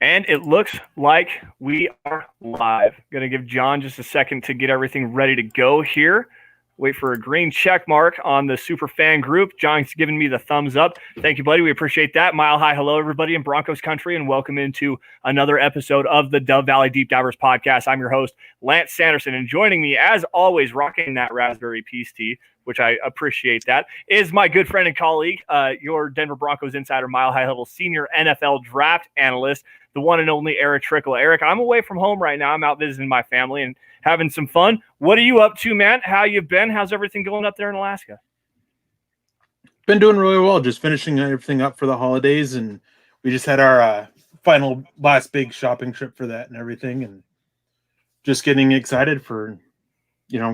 And it looks like we are live. Going to give John just a second to get everything ready to go here. Wait for a green check mark on the super fan group. John's giving me the thumbs up. Thank you, buddy. We appreciate that. Mile high hello, everybody in Broncos country, and welcome into another episode of the Dove Valley Deep Divers podcast. I'm your host, Lance Sanderson, and joining me, as always, rocking that raspberry peace tea, which I appreciate that, is my good friend and colleague, your Denver Broncos insider, Mile High Huddle senior NFL draft analyst, the one and only Erick Trickel. Erick, I'm away from home right now. I'm out visiting my family and having some fun. What are you up to, man? How you been? How's everything going up there in Alaska? Been doing really well. Just finishing everything up for the holidays, and we just had our last big shopping trip for that and everything, and just getting excited for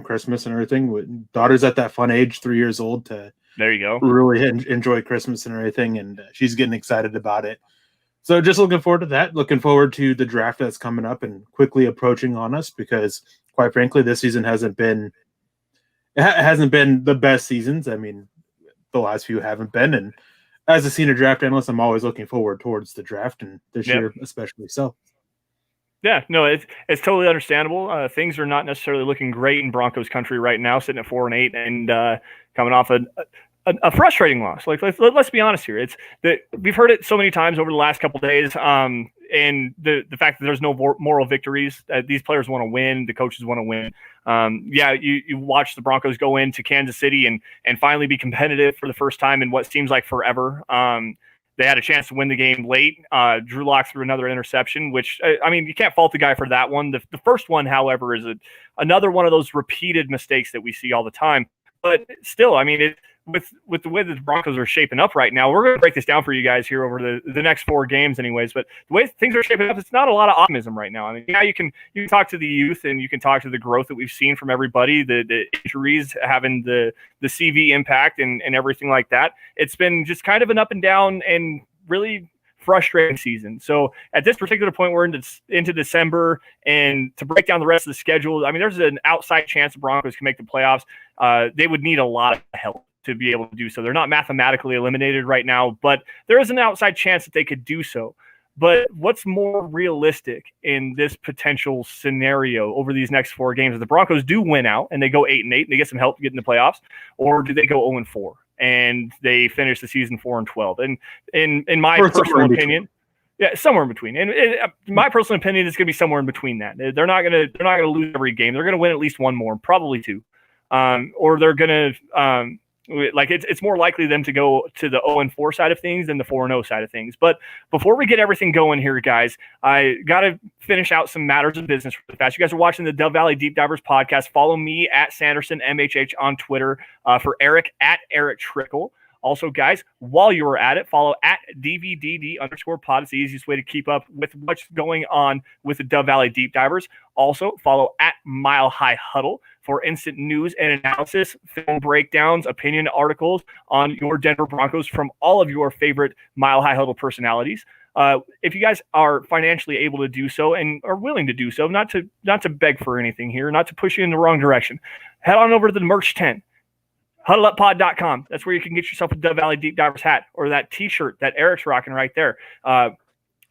Christmas and everything. Daughter's at that fun age, 3 years old, to there you go really enjoy Christmas and everything, and she's getting excited about it. So just looking forward to that. Looking forward to the draft that's coming up and quickly approaching on us, because quite frankly, this season hasn't been the best seasons. I mean, the last few haven't been. And as a senior draft analyst, I'm always looking forward towards the draft, and this year especially so. Yeah, no, it's totally understandable. Things are not necessarily looking great in Broncos country right now, sitting at 4-8 and coming off a frustrating loss. Like let's be honest here. It's that we've heard it so many times over the last couple of days. And the fact that there's no moral victories. These players want to win. The coaches want to win. You watch the Broncos go into Kansas City and finally be competitive for the first time in what seems like forever. They had a chance to win the game late. Drew Lock threw another interception, which, you can't fault the guy for that one. The first one, however, is another one of those repeated mistakes that we see all the time. But still, with the way that the Broncos are shaping up right now, we're going to break this down for you guys here over the next 4 games anyways. But the way things are shaping up, it's not a lot of optimism right now. You can talk to the youth and you can talk to the growth that we've seen from everybody, the injuries having the CV impact and everything like that. It's been just kind of an up and down and really frustrating season. So at this particular point, we're into December, and to break down the rest of the schedule, there's an outside chance the Broncos can make the playoffs. They would need a lot of help to be able to do so. They're not mathematically eliminated right now, but there is an outside chance that they could do so. But what's more realistic in this potential scenario over these next 4 games? If the Broncos do win out and they go 8-8 and they get some help to get in the playoffs, or do they go 0-4 and they finish the season 4-12? And in my personal opinion, somewhere in between. And my personal opinion is going to be somewhere in between that. They're not going to lose every game. They're going to win at least one more, probably 2, or they're going to. It's more likely them to go to the 0-4 side of things than the 4-0 side of things. But before we get everything going here, guys, I got to finish out some matters of business really fast. You guys are watching the Dove Valley Deep Divers podcast. Follow me at Sanderson MHH on Twitter, for Erick at Erick Trickel. Also, guys, while you are at it, follow at DVDD_pod. It's the easiest way to keep up with what's going on with the Dove Valley Deep Divers. Also, follow at Mile High Huddle for instant news and analysis, film breakdowns, opinion articles on your Denver Broncos from all of your favorite Mile High Huddle personalities. If you guys are financially able to do so and are willing to do so, not to beg for anything here, not to push you in the wrong direction, head on over to the merch tent. HuddleUpPod.com. That's where you can get yourself a Dove Valley Deep Divers hat or that T-shirt that Erick's rocking right there.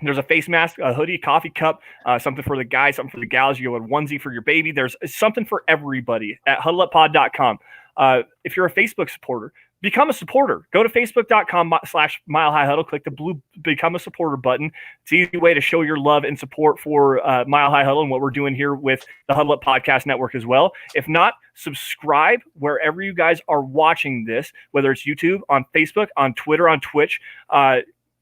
There's a face mask, a hoodie, coffee cup, something for the guys, something for the gals. You go a onesie for your baby. There's something for everybody at HuddleUpPod.com. If you're a Facebook supporter, become a supporter. Go to Facebook.com/Mile High Huddle. Click the blue Become a Supporter button. It's an easy way to show your love and support for Mile High Huddle and what we're doing here with the Huddle Up Podcast Network as well. If not, subscribe wherever you guys are watching this, whether it's YouTube, on Facebook, on Twitter, on Twitch.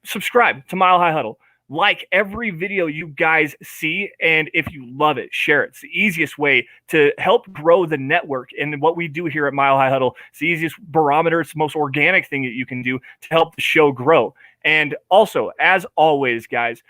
Subscribe to Mile High Huddle. Like every video you guys see, and if you love it, share it. It's the easiest way to help grow the network and what we do here at Mile High Huddle. It's the easiest barometer. It's the most organic thing that you can do to help the show grow. And also, as always, guys,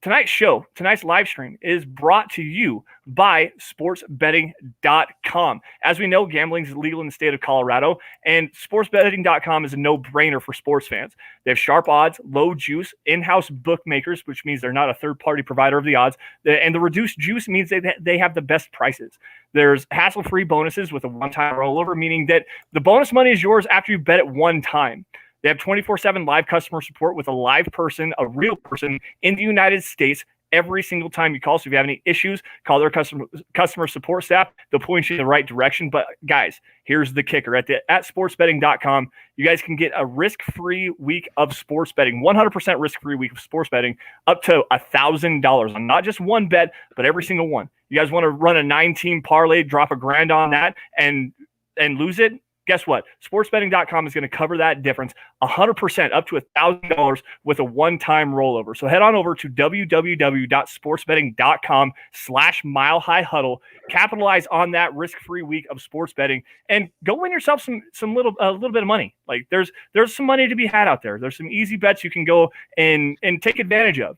tonight's live stream is brought to you by sportsbetting.com. As we know, gambling is legal in the state of Colorado, and sportsbetting.com is a no-brainer for sports fans. They have sharp odds, low juice, in-house bookmakers, which means they're not a third-party provider of the odds, and the reduced juice means they have the best prices. There's hassle-free bonuses with a one-time rollover, meaning that the bonus money is yours after you bet it one time. They have 24/7 live customer support with a live person, a real person in the United States every single time you call. So if you have any issues, call their customer support staff. They'll point you in the right direction. But guys, here's the kicker. At sportsbetting.com, you guys can get a risk-free week of sports betting, 100% risk-free week of sports betting, up to $1,000 on not just one bet, but every single one. You guys want to run a 9-team parlay, drop $1,000 on that, and lose it? Guess what? Sportsbetting.com is going to cover that difference 100%, up to $1,000 with a one-time rollover. So head on over to www.sportsbetting.com/milehighhuddle. Capitalize on that risk-free week of sports betting and go win yourself a little bit of money. Like there's some money to be had out there. There's some easy bets you can go and take advantage of.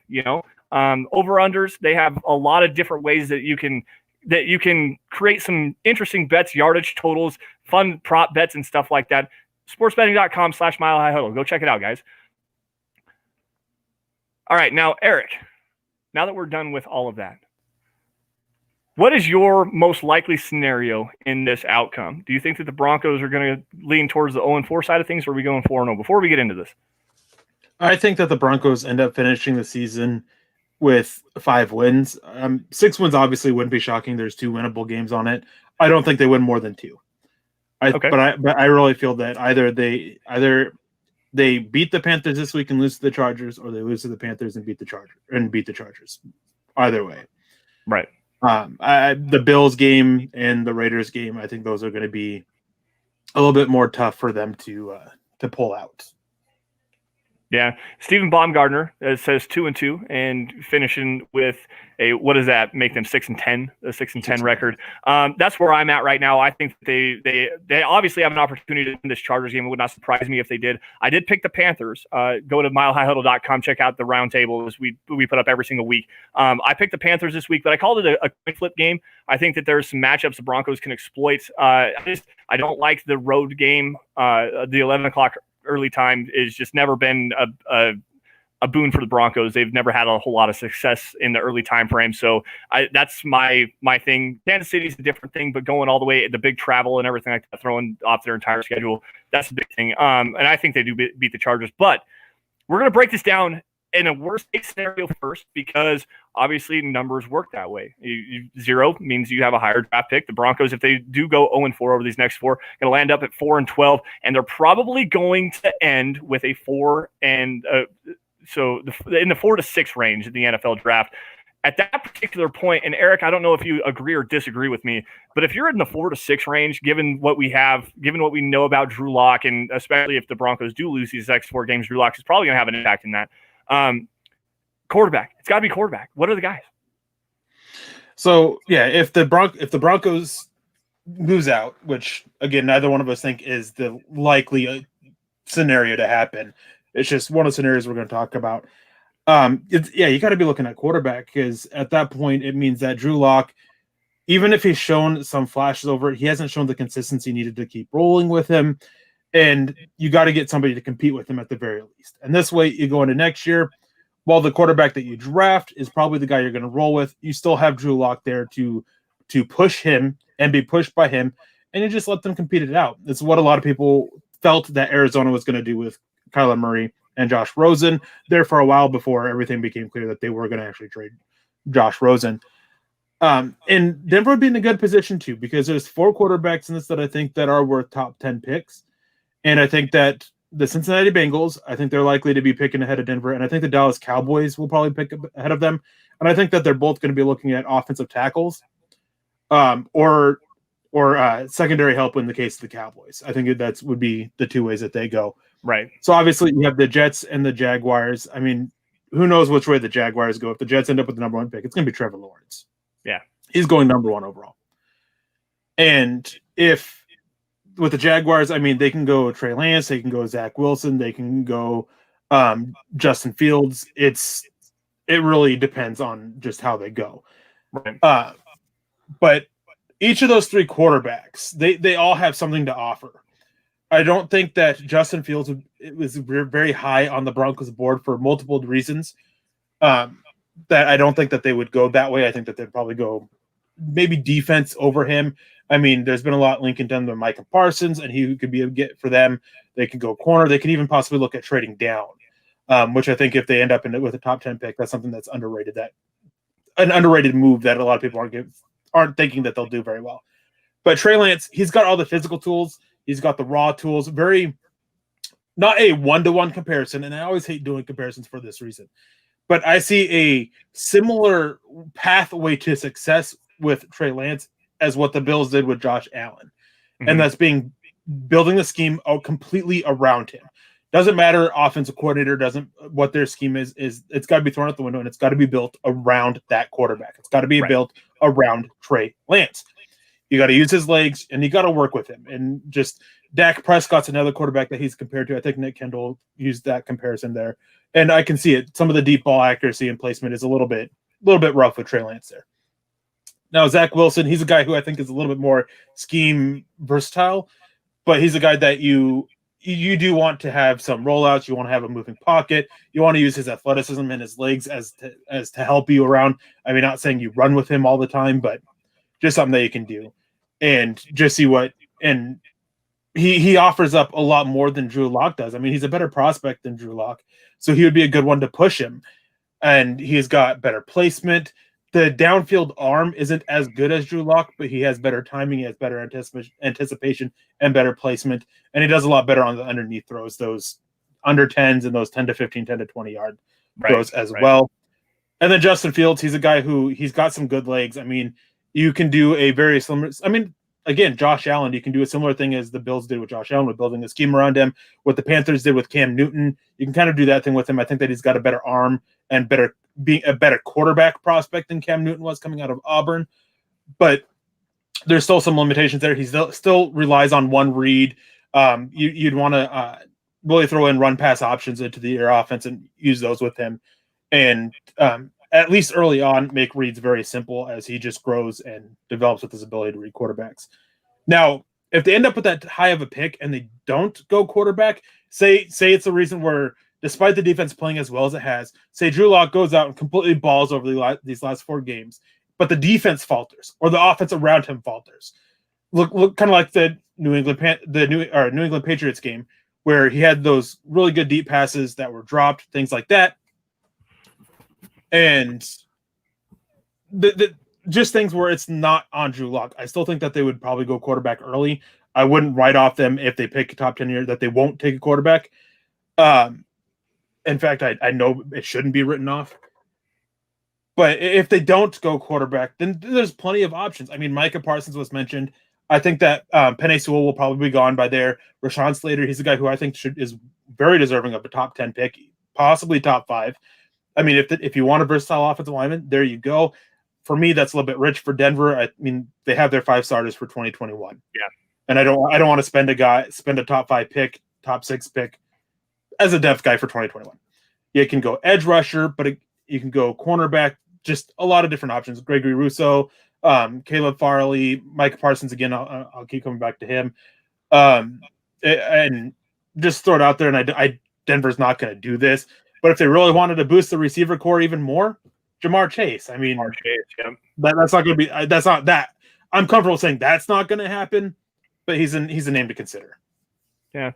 Over-unders, they have a lot of different ways that you can create some interesting bets, yardage totals, fun prop bets, and stuff like that. Sportsbetting.com/milehighhuddle. Go check it out, guys. All right, now, Eric, now that we're done with all of that, what is your most likely scenario in this outcome? Do you think that the Broncos are going to lean towards the 0-4 side of things, or are we going 4-0? Before we get into this, I think that the Broncos end up finishing the season with 5 wins. 6 wins obviously wouldn't be shocking. There's 2 winnable games on it. I don't think they win more than 2. Okay. But I really feel that either they beat the Panthers this week and lose to the Chargers, or they lose to the Panthers and beat the Chargers. Either way. Right. The Bills game and the Raiders game, I think those are going to be a little bit more tough for them to pull out. Yeah, Stephen Baumgartner says 2-2 and finishing with what does that make them 6-10? A 6-10 record. That's where I'm at right now. I think they obviously have an opportunity to win this Chargers game. It would not surprise me if they did. I did pick the Panthers. Go to milehighhuddle.com, check out the roundtables we put up every single week. I picked the Panthers this week, but I called it a coin flip game. I think that there's some matchups the Broncos can exploit. I don't like the road game. The 11 o'clock early time is just never been a boon for the Broncos. They've never had a whole lot of success in the early time frame. So that's my thing. Kansas City's a different thing, but going all the way, the big travel and everything like that, throwing off their entire schedule, that's a big thing. And I think they do beat the Chargers. But we're going to break this down in a worst-case scenario first, because obviously numbers work that way. 0 means you have a higher draft pick. The Broncos, if they do go 0-4 over these next 4, going to land up at 4-12, and they're probably going to end with a 4 and in the 4 to 6 range in the NFL draft. At that particular point, and Eric, I don't know if you agree or disagree with me, but if you're in the 4 to 6 range, given what we know about Drew Lock, and especially if the Broncos do lose these next 4 games, Drew Lock is probably going to have an impact in that. Quarterback. It's got to be quarterback. What are the guys? So yeah, if the Broncos lose out, which again neither one of us think is the likely scenario to happen, it's just one of the scenarios we're going to talk about. You got to be looking at quarterback, because at that point it means that Drew Lock, even if he's shown some flashes over it, he hasn't shown the consistency needed to keep rolling with him. And you got to get somebody to compete with him at the very least. And this way, you go into next year, while the quarterback that you draft is probably the guy you're going to roll with, you still have Drew Lock there to push him and be pushed by him, and you just let them compete it out. It's what a lot of people felt that Arizona was going to do with Kyler Murray and Josh Rosen there for a while before everything became clear that they were going to actually trade Josh Rosen. And Denver would be in a good position too, because there's 4 quarterbacks in this that I think that are worth top 10 picks. And I think that the Cincinnati Bengals, I think they're likely to be picking ahead of Denver. And I think the Dallas Cowboys will probably pick ahead of them. And I think that they're both going to be looking at offensive tackles or secondary help in the case of the Cowboys. I think that would be the 2 ways that they go. Right. So obviously you have the Jets and the Jaguars. I mean, who knows which way the Jaguars go. If the Jets end up with the number 1 pick, it's going to be Trevor Lawrence. Yeah. He's going number 1 overall. And if with the Jaguars, I mean, they can go Trey Lance, they can go Zach Wilson, they can go Justin Fields. It really depends on just how they go. Right. But each of those 3 quarterbacks, they all have something to offer. I don't think that Justin Fields was very high on the Broncos board for multiple reasons. That I don't think that they would go that way. I think that they'd probably go maybe defense over him. I mean, there's been a lot linking done to Micah Parsons, and he could be a get for them. They can go corner. They can even possibly look at trading down, which I think if they end up with a top 10 pick, that's something that's underrated. An underrated move that a lot of people aren't thinking that they'll do very well. But Trey Lance, he's got all the physical tools. He's got the raw tools. Very not a one-to-one comparison, and I always hate doing comparisons for this reason. But I see a similar pathway to success with Trey Lance as what the Bills did with Josh Allen. Mm-hmm. And that's building the scheme out completely around him. Doesn't matter offensive coordinator, what their scheme is it's got to be thrown out the window, and it's got to be built around that quarterback. It's got to be built around Trey Lance. You got to use his legs, and you got to work with him. And just Dak Prescott's another quarterback that he's compared to. I think Nick Kendall used that comparison there. And I can see it. Some of the deep ball accuracy and placement is a little bit rough with Trey Lance there. Now, Zach Wilson, he's a guy who I think is a little bit more scheme versatile, but he's a guy that you do want to have some rollouts. You want to have a moving pocket. You want to use his athleticism and his legs as to help you around. I mean, not saying you run with him all the time, but just something that you can do and just see what. And he offers up a lot more than Drew Lock does. I mean, he's a better prospect than Drew Lock, so he would be a good one to push him. And he's got better placement. The downfield arm isn't as good as Drew Lock, but he has better timing, he has better anticipation and better placement, and he does a lot better on the underneath throws, those under 10s and those 10 to 15, 10 to 20 yard throws as well. And then Justin Fields, he's a guy who he's got some good legs. I mean, you can do a very similar – I mean, again, Josh Allen, you can do a similar thing as the Bills did with Josh Allen with building a scheme around him, what the Panthers did with Cam Newton. You can kind of do that thing with him. I think that he's got a better arm and being a better quarterback prospect than Cam Newton was coming out of Auburn. But there's still some limitations there. He still relies on one read. You'd want to really throw in run-pass options into the air offense and use those with him. And at least early on, make reads very simple as he just grows and develops with his ability to read quarterbacks. Now, if they end up with that high of a pick and they don't go quarterback, say it's a reason where despite the defense playing as well as it has, say Drew Lock goes out and completely balls over these last 4 games, but the defense falters or the offense around him falters. Look kind of like the New England Patriots game where he had those really good deep passes that were dropped, things like that. And just things where it's not on Drew Lock. I still think that they would probably go quarterback early. I wouldn't write off them if they pick a top 10 year that they won't take a quarterback. In fact, I know it shouldn't be written off. But if they don't go quarterback, then there's plenty of options. I mean, Micah Parsons was mentioned. I think that Penei Sewell will probably be gone by there. Rashawn Slater, he's a guy who I think is very deserving of a top 10 pick, possibly top 5. I mean, if you want a versatile offensive lineman, there you go. For me, that's a little bit rich for Denver. I mean, they have their 5 starters for 2021. Yeah, and I don't want to spend a top 5 pick, top 6 pick as a depth guy for 2021. You can go edge rusher, but you can go cornerback. Just a lot of different options. Gregory Russo, Caleb Farley, Micah Parsons. Again, I'll keep coming back to him. And just throw it out there. And Denver's not going to do this. But if they really wanted to boost the receiver core even more, Jamar Chase. I mean, that's not going to be. That's not that. I'm comfortable saying that's not going to happen. But he's a name to consider. Yeah,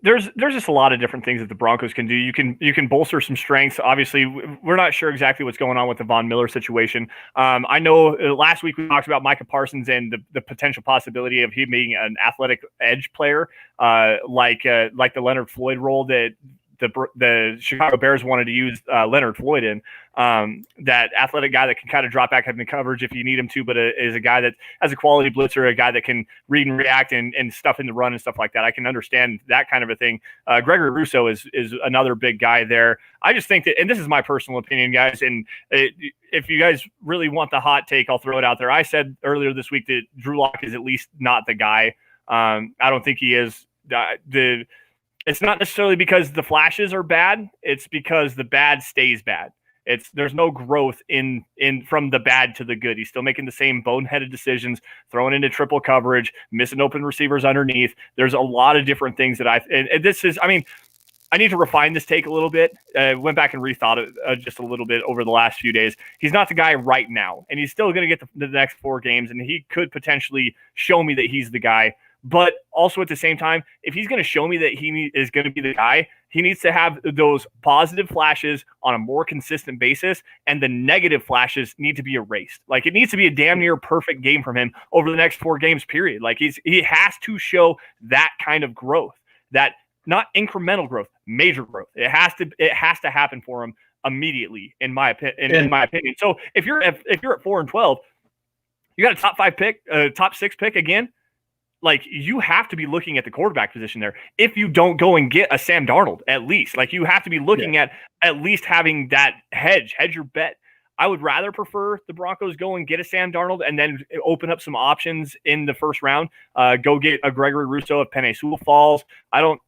there's just a lot of different things that the Broncos can do. You can bolster some strengths. Obviously, we're not sure exactly what's going on with the Von Miller situation. I know last week we talked about Micah Parsons and the potential possibility of him being an athletic edge player, like the Leonard Floyd role that the Chicago Bears wanted to use Leonard Floyd in. That athletic guy that can kind of drop back in the coverage if you need him to, but is a guy that has a quality blitzer, a guy that can read and react and stuff in the run and stuff like that. I can understand that kind of a thing. Gregory Russo is another big guy there. I just think that, and this is my personal opinion, guys, and if you guys really want the hot take, I'll throw it out there. I said earlier this week that Drew Lock is at least not the guy. I don't think he is. It's not necessarily because the flashes are bad. It's because the bad stays bad. There's no growth in from the bad to the good. He's still making the same boneheaded decisions, throwing into triple coverage, missing open receivers underneath. There's a lot of different things that I need to refine this take a little bit. Went back and rethought it just a little bit over the last few days. He's not the guy right now, and he's still going to get the next 4 games, and he could potentially show me that he's the guy. But also at the same time, if he's going to show me that he is going to be the guy, he needs to have those positive flashes on a more consistent basis, and the negative flashes need to be erased. Like, it needs to be a damn near perfect game from him over the next 4 games, period. Like, he has to show that kind of growth, that not incremental growth, major growth. It has to happen for him immediately, in my opinion. So if you're at 4-12, you got a top 5 pick, top 6 pick again. Like, you have to be looking at the quarterback position there. If you don't go and get a Sam Darnold, at least, like, you have to be looking at least having that hedge your bet. I would rather prefer the Broncos go and get a Sam Darnold and then open up some options in the first round. Go get a Gregory Russo if Penei Sewell falls. I don't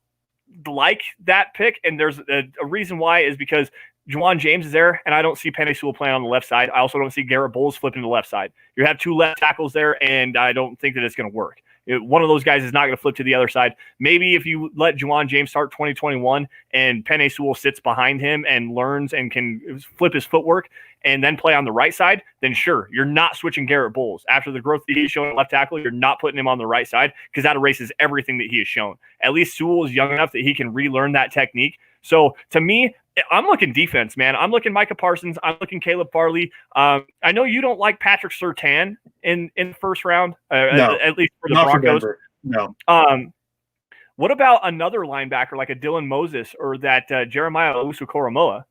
like that pick, and there's a reason why is because Juwan James is there, and I don't see Penei Sewell playing on the left side. I also don't see Garrett Bowles flipping to the left side. You have 2 left tackles there, and I don't think that it's going to work. One of those guys is not going to flip to the other side. Maybe if you let Juwan James start 2021 and Penei Sewell sits behind him and learns and can flip his footwork and then play on the right side, then sure, you're not switching Garrett Bowles. After the growth that he's shown at left tackle, you're not putting him on the right side because that erases everything that he has shown. At least Sewell is young enough that he can relearn that technique. So to me, I'm looking defense, man. I'm looking Micah Parsons. I'm looking Caleb Farley. I know you don't like Patrick Surtain in the first round, no, at least for the Broncos. For no. What about another linebacker like a Dylan Moses or that Jeremiah Owusu-Koramoah?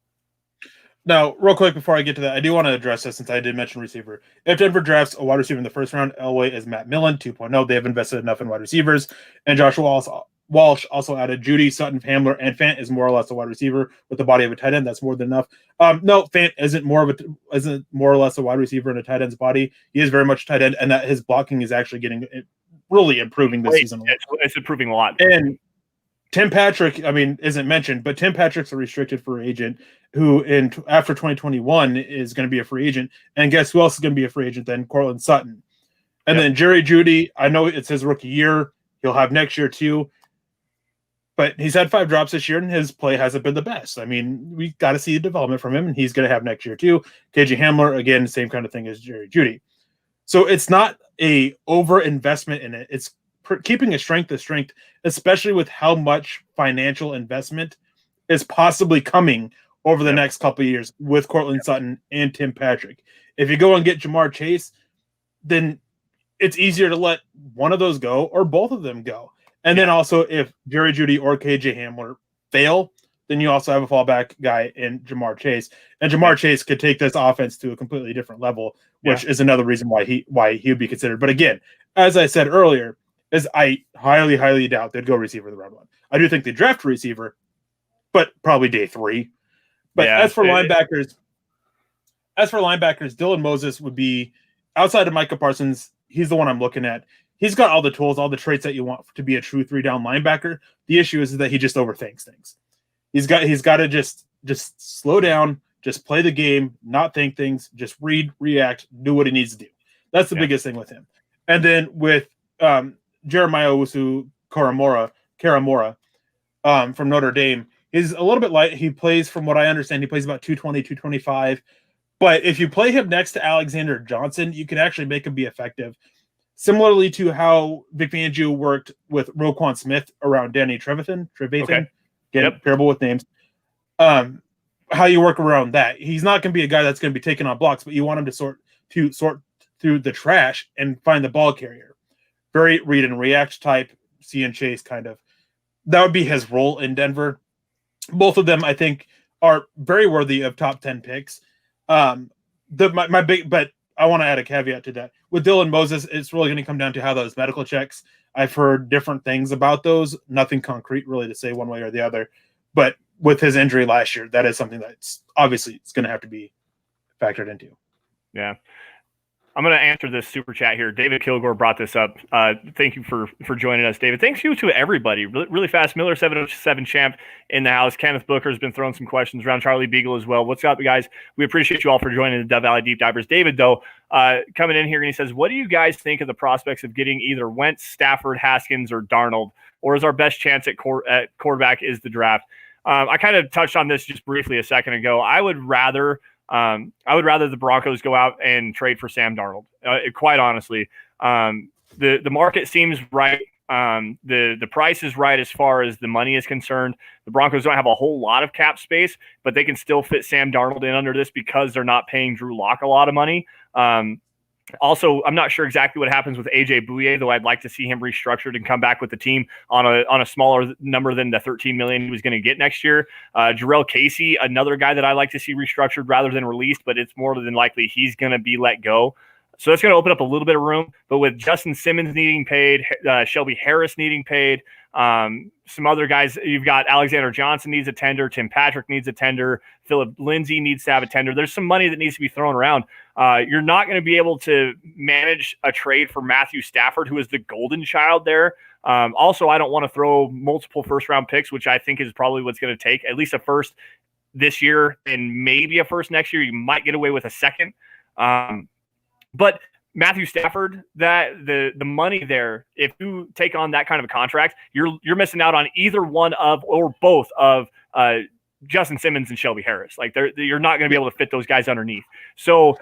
Now, real quick before I get to that, I do want to address this since I did mention receiver. If Denver drafts a wide receiver in the first round, Elway is Matt Millen 2.0. They have invested enough in wide receivers. And Joshua Walsh also added Judy, Sutton, Hamler, and Fant is more or less a wide receiver with the body of a tight end. That's more than enough. No, Fant isn't more or less a wide receiver in a tight end's body. He is very much a tight end, and that his blocking is actually really improving this season. It's improving a lot. And Tim Patrick, isn't mentioned, but Tim Patrick's a restricted free agent who after 2021 is going to be a free agent. And guess who else is going to be a free agent then? Cortland Sutton. And then Jerry Judy, I know it's his rookie year. He'll have next year too. But he's had 5 drops this year, and his play hasn't been the best. We got to see the development from him, and he's going to have next year too. KJ Hamler, again, same kind of thing as Jerry Judy. So it's not a over-investment in it. It's keeping a strength, especially with how much financial investment is possibly coming over the next couple of years with Cortland Sutton and Tim Patrick. If you go and get Jamar Chase, then it's easier to let one of those go or both of them go. And then also if Jerry Judy or KJ Hamler fail, then you also have a fallback guy in Jamar Chase. And Jamar Chase could take this offense to a completely different level, which is another reason why he would be considered. But again, as I said earlier, is I highly, highly doubt they'd go receiver the round 1. I do think they draft a receiver, but probably day 3. But as for linebackers, Dylan Moses would be outside of Micah Parsons. He's the one I'm looking at. He's got all the tools, all the traits that you want to be a true 3-down linebacker. The issue is that he just overthinks things. He's got to just slow down, just play the game, not think things, just read, react, do what he needs to do. That's the biggest thing with him. And then with Jeremiah Owusu-Koramoah from Notre Dame, he's a little bit light. He plays, from what I understand, he plays about 220, 225. But if you play him next to Alexander Johnson, you can actually make him be effective. Similarly to how Vic Fangio worked with Roquan Smith around Danny Trevathan. Parable with names. How you work around that. He's not going to be a guy that's going to be taking on blocks, but you want him to sort through the trash and find the ball carrier. Very read and react type, see and chase kind of. That would be his role in Denver. Both of them, I think, are very worthy of top 10 picks. But I want to add a caveat to that. With Dylan Moses, it's really going to come down to how those medical checks. I've heard different things about those. Nothing concrete really to say one way or the other. But with his injury last year, that is something that's obviously it's going to have to be factored into. Yeah. I'm going to answer this super chat here. David Kilgore brought this up. Thank you for joining us, David. Thanks you to everybody. Really fast. Miller 707 champ in the house. Kenneth Booker has been throwing some questions around. Charlie Beagle as well. What's up, guys? We appreciate you all for joining the Dove Valley Deep Divers. David, though, coming in here and he says, what do you guys think of the prospects of getting either Wentz, Stafford, Haskins, or Darnold? Or is our best chance at quarterback is the draft? I kind of touched on this just briefly a second ago. I would rather the Broncos go out and trade for Sam Darnold. Quite honestly, the market seems right. The price is right as far as the money is concerned. The Broncos don't have a whole lot of cap space, but they can still fit Sam Darnold in under this because they're not paying Drew Lock a lot of money. Also, I'm not sure exactly what happens with AJ Bouye, though I'd like to see him restructured and come back with the team on a smaller number than the $13 million he was going to get next year. Jarrell Casey, another guy that I like to see restructured rather than released, but it's more than likely he's going to be let go. So that's going to open up a little bit of room. But with Justin Simmons needing paid, Shelby Harris needing paid, some other guys, you've got Alexander Johnson needs a tender, Tim Patrick needs a tender, Philip Lindsay needs to have a tender. There's some money that needs to be thrown around. You're not going to be able to manage a trade for Matthew Stafford, who is the golden child there. Also, I don't want to throw multiple first-round picks, which I think is probably what's going to take, at least a first this year and maybe a first next year. You might get away with a second. But Matthew Stafford, that the money there, if you take on that kind of a contract, you're missing out on either one of or both of Justin Simmons and Shelby Harris. Like you're not going to be able to fit those guys underneath. So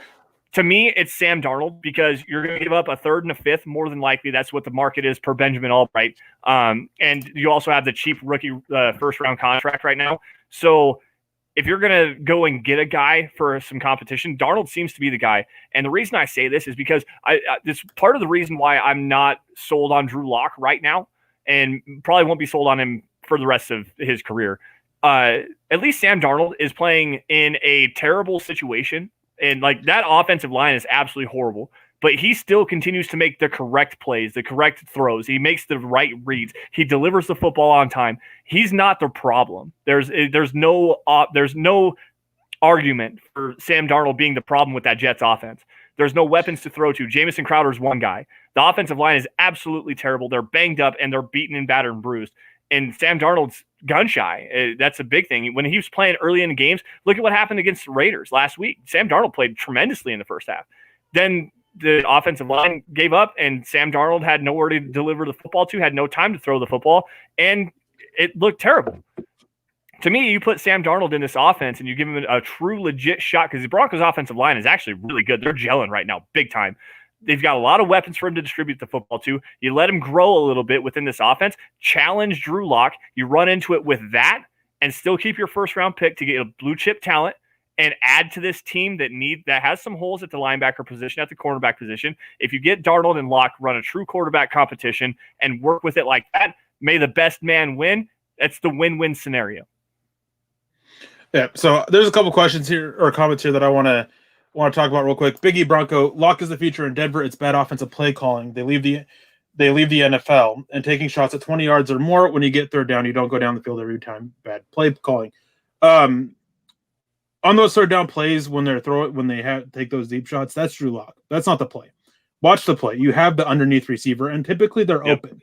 to me, it's Sam Darnold because you're going to give up a third and a fifth more than likely. That's what the market is per Benjamin Albright. And you also have the cheap rookie first round contract right now. So if you're going to go and get a guy for some competition, Darnold seems to be the guy. And the reason I say this is because this part of the reason why I'm not sold on Drew Lock right now and probably won't be sold on him for the rest of his career. At least Sam Darnold is playing in a terrible situation. And like that offensive line is absolutely horrible. But he still continues to make the correct plays, the correct throws. He makes the right reads. He delivers the football on time. He's not the problem. There's no argument for Sam Darnold being the problem with that Jets offense. There's no weapons to throw to. Jamison Crowder's one guy. The offensive line is absolutely terrible. They're banged up and they're beaten and battered and bruised. And Sam Darnold's gun shy. That's a big thing. When he was playing early in the games, look at what happened against the Raiders last week. Sam Darnold played tremendously in the first half. Then the offensive line gave up, and Sam Darnold had nowhere to deliver the football to, had no time to throw the football, and it looked terrible. To me, you put Sam Darnold in this offense and you give him a true legit shot because the Broncos' offensive line is actually really good. They're gelling right now, big time. They've got a lot of weapons for him to distribute the football to. You let him grow a little bit within this offense, challenge Drew Lock. You run into it with that and still keep your first-round pick to get a blue-chip talent and add to this team that has some holes at the linebacker position, at the cornerback position. If you get Darnold and Lock, run a true quarterback competition and work with it like that, may the best man win. That's the win-win scenario. Yeah, so there's a couple questions here or comments here that I want to talk about real quick. Biggie Bronco, Lock is the future in Denver. It's bad offensive play calling. They leave the NFL and taking shots at 20 yards or more. When you get third down, you don't go down the field every time. Bad play calling. On those third down plays, when they take those deep shots, that's Drew Lock. That's not the play. Watch the play. You have the underneath receiver, and typically they're open.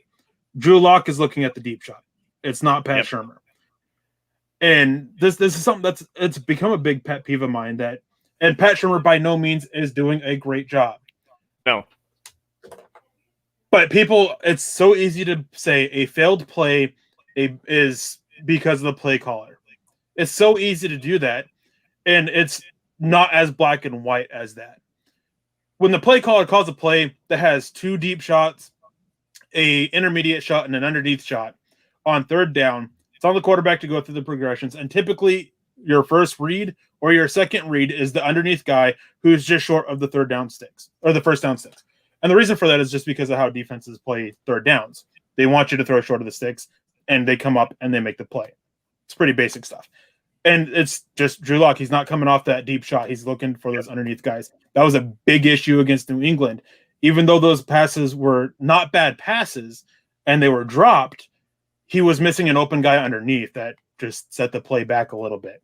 Drew Lock is looking at the deep shot. It's not Pat Shurmur. And this is something it's become a big pet peeve of mine and Pat Shurmur by no means is doing a great job. No. But it's so easy to say a failed play is because of the play caller. It's so easy to do that. And it's not as black and white as that. When the play caller calls a play that has two deep shots, a intermediate shot, and an underneath shot on third down, it's on the quarterback to go through the progressions. And typically your first read or your second read is the underneath guy who's just short of the third down sticks or the first down sticks. And the reason for that is just because of how defenses play third downs. They want you to throw short of the sticks and they come up and they make the play. It's pretty basic stuff. And it's just Drew Lock. He's not coming off that deep shot. He's looking for those underneath guys. That was a big issue against New England. Even though those passes were not bad passes and they were dropped, he was missing an open guy underneath that just set the play back a little bit.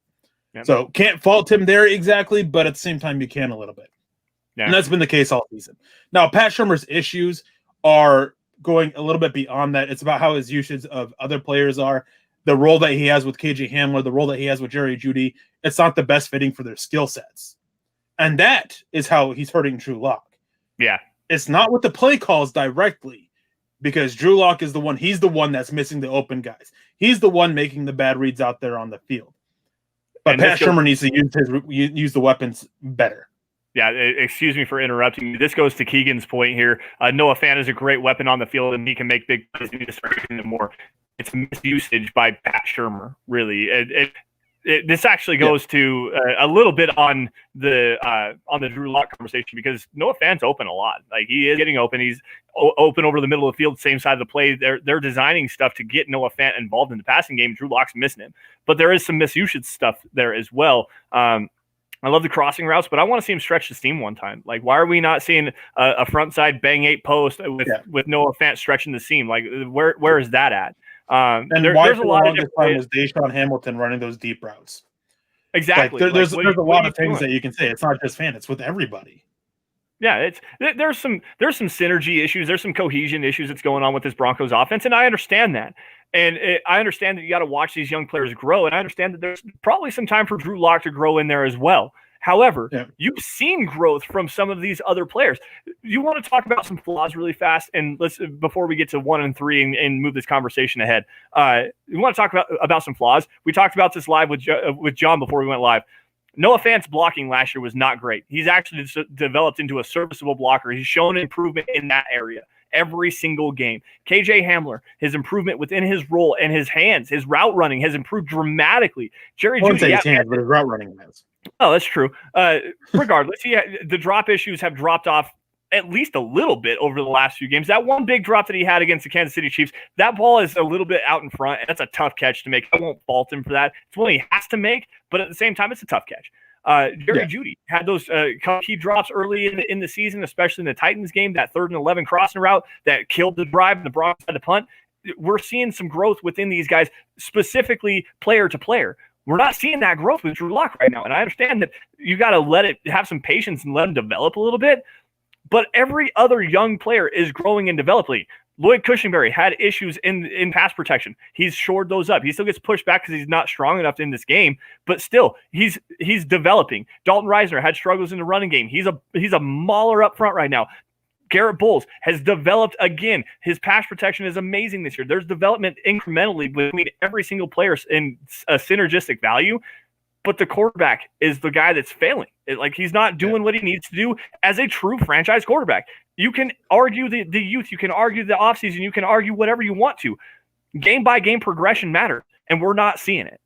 Yep. So can't fault him there exactly, but at the same time you can a little bit. Yeah. And that's been the case all season. Now, Pat Shurmur's issues are going a little bit beyond that. It's about how his usage of other players are. The role that he has with KJ Hamler, the role that he has with Jerry Judy, it's not the best fitting for their skill sets. And that is how he's hurting Drew Lock. Yeah. It's not with the play calls directly. because Drew Lock is the one. He's the one that's missing the open guys. He's the one making the bad reads out there on the field. But Pat Shurmur needs to use the weapons better. Yeah, excuse me for interrupting. This goes to Keegan's point here. Noah Fant is a great weapon on the field, and he can make big plays. He needs to start using them more. It's misusage by Pat Shurmur, really. This actually goes to a little bit on the Drew Lock conversation, because Noah Fant's open a lot. Like, he is getting open. He's open over the middle of the field, same side of the play. They're designing stuff to get Noah Fant involved in the passing game. Drew Lock's missing him, but there is some misusage stuff there as well. I love the crossing routes, but I want to see him stretch the seam one time. Like, why are we not seeing a front side bang 8 post with Noah Fant stretching the seam? Like, where is that at? And there's a lot of different was Deshaun Hamilton running those deep routes. Exactly. Like, there's a lot of things that you can say. It's not just Fant; it's with everybody. Yeah, there's some synergy issues. There's some cohesion issues that's going on with this Broncos offense, and I understand that. And I understand that you got to watch these young players grow, and I understand that there's probably some time for Drew Lock to grow in there as well. However, you've seen growth from some of these other players. You want to talk about some flaws really fast, and let's before we get to 1 and 3 and move this conversation ahead. You want to talk about some flaws. We talked about this live with John before we went live. Noah Fant's blocking last year was not great. He's actually developed into a serviceable blocker. He's shown improvement in that area every single game. KJ Hamler, his improvement within his role and his hands, his route running has improved dramatically. Jerry Judy, his hands, but his route running has. Oh, that's true. Regardless, the drop issues have dropped off at least a little bit over the last few games. That one big drop that he had against the Kansas City Chiefs, that ball is a little bit out in front, and that's a tough catch to make. I won't fault him for that. It's one he has to make, but at the same time, it's a tough catch. Jerry Judy had those key drops early in the season, especially in the Titans game, that 3rd and 11 crossing route that killed the drive and the Broncos had to punt. We're seeing some growth within these guys, specifically player to player. We're not seeing that growth with Drew Lock right now, and I understand that you got to let it have some patience and let him develop a little bit, but every other young player is growing and developing. Lloyd Cushenberry had issues in pass protection. He's shored those up. He still gets pushed back because he's not strong enough in this game, but still, he's developing. Dalton Reisner had struggles in the running game. He's a mauler up front right now. Garrett Bowles has developed again. His pass protection is amazing this year. There's development incrementally between every single player in a synergistic value, but the quarterback is the guy that's failing. He's not doing what he needs to do as a true franchise quarterback. You can argue the youth, you can argue the offseason, you can argue whatever you want to. Game by game progression matters, and we're not seeing it.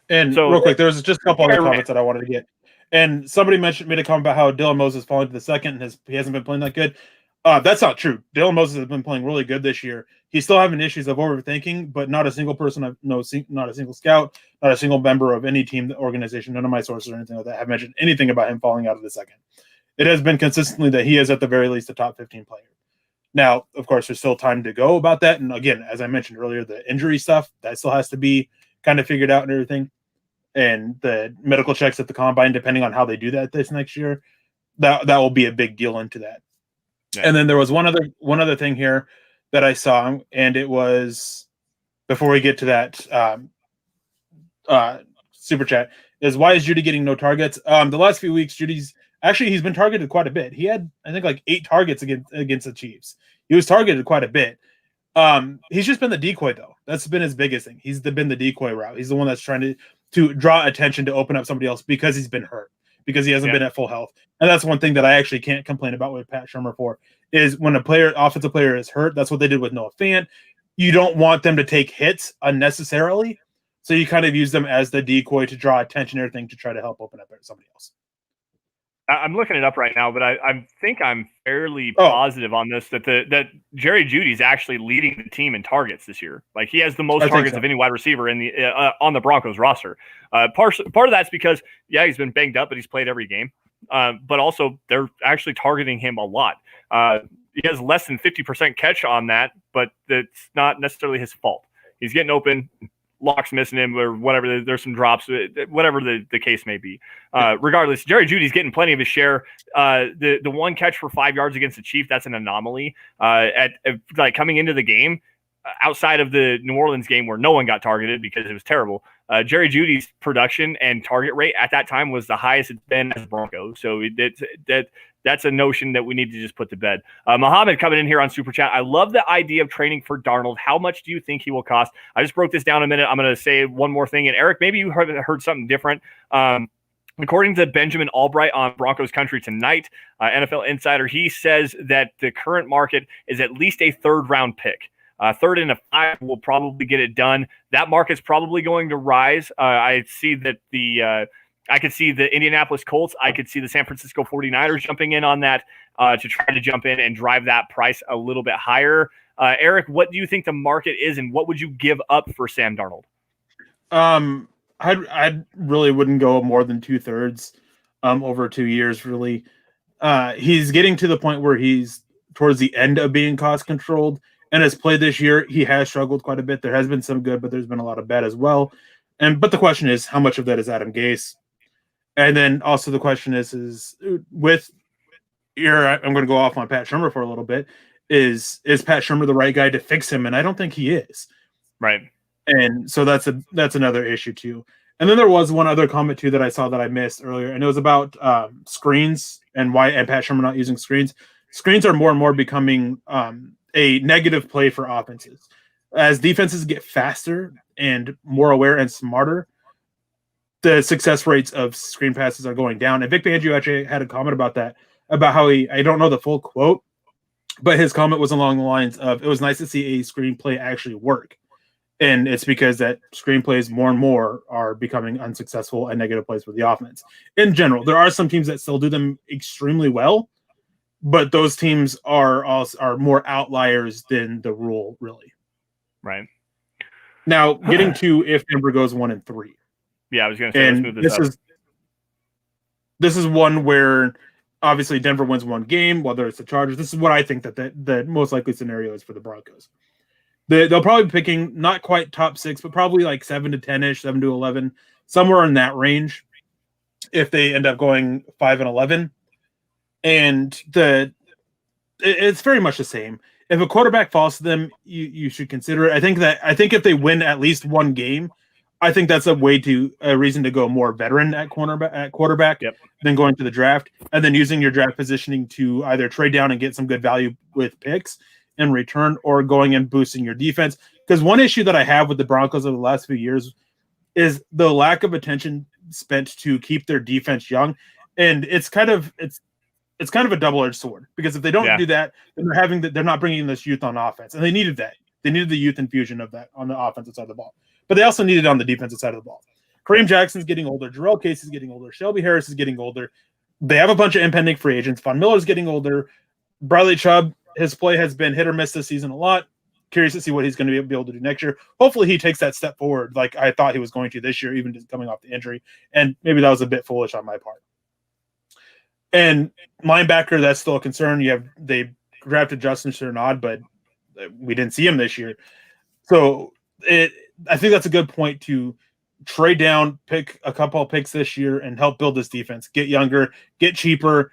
And so, real quick, there was just a couple other comments that I wanted to get. And somebody made a comment about how Dylan Moses falling to the second and he hasn't been playing that good. That's not true. Dylan Moses has been playing really good this year. He's still having issues of overthinking, but not a single person, not a single scout, not a single member of any team, organization, none of my sources or anything like that have mentioned anything about him falling out of the second. It has been consistently that he is at the very least a top 15 player. Now, of course, there's still time to go about that. And again, as I mentioned earlier, the injury stuff, that still has to be kind of figured out and everything. And the medical checks at the combine, depending on how they do that this next year, that will be a big deal into that. Yeah. And then there was one other thing here that I saw, and it was before we get to that super chat, is why is Judy getting no targets? The last few weeks, he's been targeted quite a bit. He had, I think, like 8 targets against the Chiefs. He was targeted quite a bit. He's just been the decoy, though. That's been his biggest thing. He's been the decoy route. He's the one that's trying to draw attention to open up somebody else because he's been hurt, because he hasn't been at full health. And that's one thing that I actually can't complain about with Pat Shurmur for, is when offensive player is hurt. That's what they did with Noah Fant. You don't want them to take hits unnecessarily, so you kind of use them as the decoy to draw attention and everything to try to help open up somebody else. I'm looking it up right now, but I think I'm fairly positive on this that Jerry Judy's actually leading the team in targets this year. Like, he has the most targets of any wide receiver in the on the Broncos roster. Part of that's because he's been banged up, but he's played every game. But also they're actually targeting him a lot. He has less than 50% catch on that, but it's not necessarily his fault. He's getting open. Lock's missing him or whatever. There's some drops, whatever the case may be. Regardless, Jerry Judy's getting plenty of his share. The one catch for 5 yards against the Chiefs, that's an anomaly. Coming into the game, outside of the New Orleans game where no one got targeted because it was terrible, Jerry Judy's production and target rate at that time was the highest it's been as a Bronco. So that's a notion that we need to just put to bed. Mohammed coming in here on Super Chat. I love the idea of training for Darnold. How much do you think he will cost? I just broke this down a minute. I'm going to say one more thing. And Eric, maybe you heard something different. According to Benjamin Albright on Broncos Country tonight, NFL Insider, he says that the current market is at least a third-round pick. Third and a 5 will probably get it done. That market's probably going to rise. I see that I could see the Indianapolis Colts. I could see the San Francisco 49ers jumping in on that to try to jump in and drive that price a little bit higher. Eric, what do you think the market is, and what would you give up for Sam Darnold? I really wouldn't go more than 2/3 over 2 years, really. He's getting to the point where he's towards the end of being cost controlled, and has played this year. He has struggled quite a bit. There has been some good, but there's been a lot of bad as well. But the question is, how much of that is Adam Gase? And then also the question is with here, I'm going to go off on Pat Shurmur for a little bit. Is Pat Shurmur the right guy to fix him? And I don't think he is. Right. And so that's another issue too. And then there was one other comment too that I saw that I missed earlier, and it was about screens and Pat Shurmur not using screens. Screens are more and more becoming a negative play for offenses. As defenses get faster and more aware and smarter, the success rates of screen passes are going down. And Vic Fangio actually had a comment about that, about how I don't know the full quote, but his comment was along the lines of, it was nice to see a screenplay actually work. And it's because that screenplays more and more are becoming unsuccessful and negative plays for the offense. In general, there are some teams that still do them extremely well, but those teams are more outliers than the rule, really. Right. Now, getting to if Denver goes 1-3. Yeah, I was going to say, let's move this up. This is one where obviously Denver wins one game, whether it's the Chargers. This is what I think that the most likely scenario is for the Broncos. They'll probably be picking not quite top 6, but probably like 7 to 10-ish, 7 to 11, somewhere in that range if they end up going 5-11. And it's very much the same. If a quarterback falls to them, you should consider it. I think if they win at least one game, I think that's a reason to go more veteran at quarterback than going to the draft, and then using your draft positioning to either trade down and get some good value with picks in return, or going and boosting your defense. Because one issue that I have with the Broncos over the last few years is the lack of attention spent to keep their defense young. And it's kind of a double-edged sword, because if they don't do that, then they're not bringing this youth on offense. And they needed that. They needed the youth infusion of that on the offensive side of the ball. But they also need it on the defensive side of the ball. Kareem Jackson's getting older. Jarrell Casey's getting older. Shelby Harris is getting older. They have a bunch of impending free agents. Von Miller's getting older. Bradley Chubb, his play has been hit or miss this season a lot. Curious to see what he's going to be able to do next year. Hopefully he takes that step forward like I thought he was going to this year, even just coming off the injury. And maybe that was a bit foolish on my part. And linebacker, that's still a concern. They drafted Justin Cernod, but we didn't see him this year. So I think that's a good point to trade down, pick a couple of picks this year, and help build this defense. Get younger, get cheaper,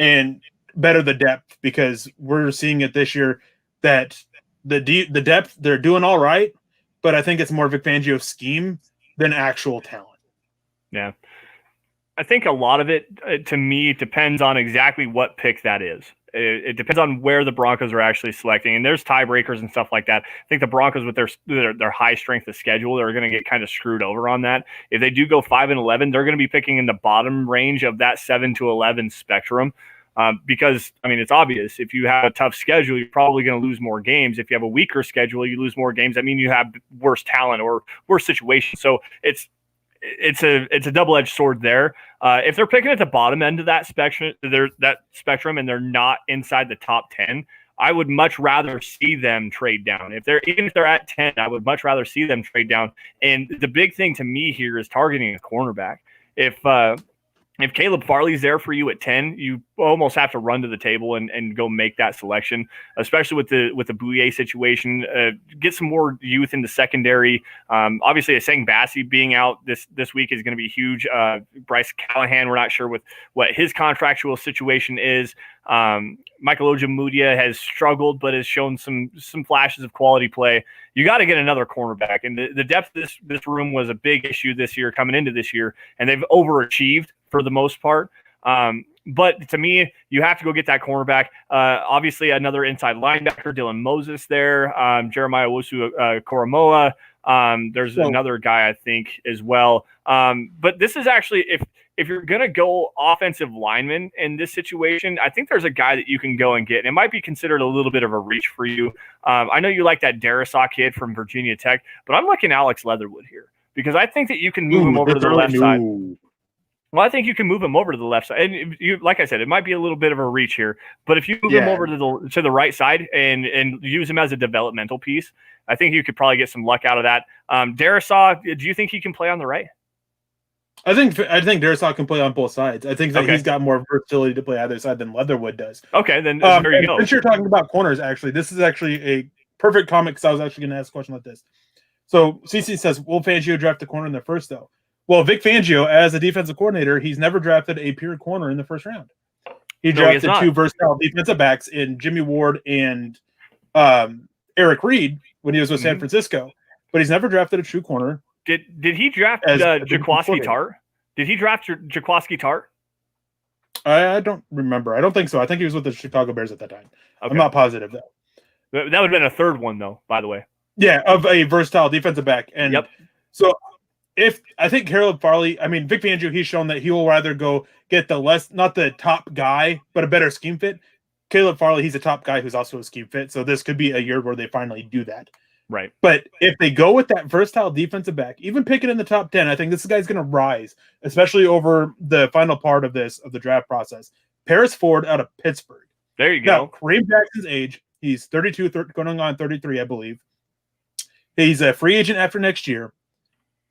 and better the depth, because we're seeing it this year that the depth, they're doing all right, but I think it's more Vic Fangio's scheme than actual talent. Yeah. I think a lot of it, to me, depends on exactly what pick that is. It depends on where the Broncos are actually selecting, and there's tiebreakers and stuff like that. I think the Broncos, with their high strength of schedule, they're going to get kind of screwed over on that. If they do go 5-11, they're going to be picking in the bottom range of that 7 to 11 spectrum. Because, I mean, it's obvious. If you have a tough schedule, you're probably going to lose more games. If you have a weaker schedule, you lose more games. I mean, you have worse talent or worse situations. So it's a double-edged sword there. If they're picking at the bottom end of that spectrum, and they're not inside the top 10, I would much rather see them trade down. Even if they're at 10, I would much rather see them trade down. And the big thing to me here is targeting a cornerback. If Caleb Farley's there for you at 10, you almost have to run to the table and go make that selection, especially with the Bouye situation. Get some more youth in the secondary. Obviously, Aseng Bassi being out this week is going to be huge. Bryce Callahan, we're not sure with what his contractual situation is. Michael Ojemudia has struggled, but has shown some flashes of quality play. You got to get another cornerback, and the depth of this room was a big issue this year, coming into this year, and they've overachieved for the most part. But to me, you have to go get that cornerback. Obviously, another inside linebacker, Dylan Moses there, Jeremiah Owusu-Koramoah. There's another guy, I think, as well. But this is actually, if you're going to go offensive lineman in this situation, I think there's a guy that you can go and get. And it might be considered a little bit of a reach for you. I know you like that Darisaw kid from Virginia Tech, but I'm looking Alex Leatherwood here because I think that you can move him over to the left side. Well, I think you can move him over to the left side. And you, like I said, it might be a little bit of a reach here, but if you move him over to the right side and use him as a developmental piece, I think you could probably get some luck out of that. Darisaw, do you think he can play on the right? I think Darisaw can play on both sides. I think that he's got more versatility to play either side than Leatherwood does. Okay, then there you go. Since you're talking about corners, actually, this is actually a perfect comment because I was actually going to ask a question like this. So CC says, will Fangio draft the corner in the first, though? Well, Vic Fangio, as a defensive coordinator, he's never drafted a pure corner in the first round. He drafted two versatile defensive backs in Jimmy Ward and Erick Reed when he was with San Francisco, but he's never drafted a true corner. Did he draft Jaquiski Tartt? Did he draft Jaquiski Tartt? I don't remember. I don't think so. I think he was with the Chicago Bears at that time. Okay. I'm not positive, though. That would have been a third one, though, by the way. Yeah, of a versatile defensive back. And so I think Caleb Farley, Vic Fangio, he's shown that he will rather go get not the top guy, but a better scheme fit. Caleb Farley, he's a top guy who's also a scheme fit. So this could be a year where they finally do that. Right. But if they go with that versatile defensive back, even pick it in the top 10, I think this guy's going to rise, especially over the final part of the draft process. Paris Ford out of Pittsburgh. There you go. Now, Kareem Jackson's age, he's 32, going on 33, I believe. He's a free agent after next year.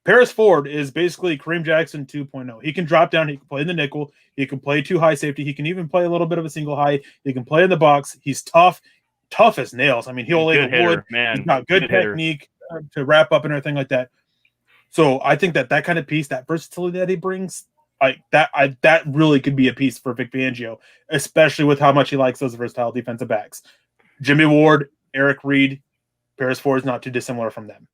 Paris Ford is basically Kareem Jackson 2.0. He can drop down. He can play in the nickel. He can play two high safety. He can even play a little bit of a single high. He can play in the box. He's tough as nails. He'll lay the wood. Man. He's got good technique to wrap up and everything like that. So I think that kind of piece, that versatility that he brings, that really could be a piece for Vic Fangio, especially with how much he likes those versatile defensive backs. Jimmy Ward, Erick Reed, Paris Ford is not too dissimilar from them.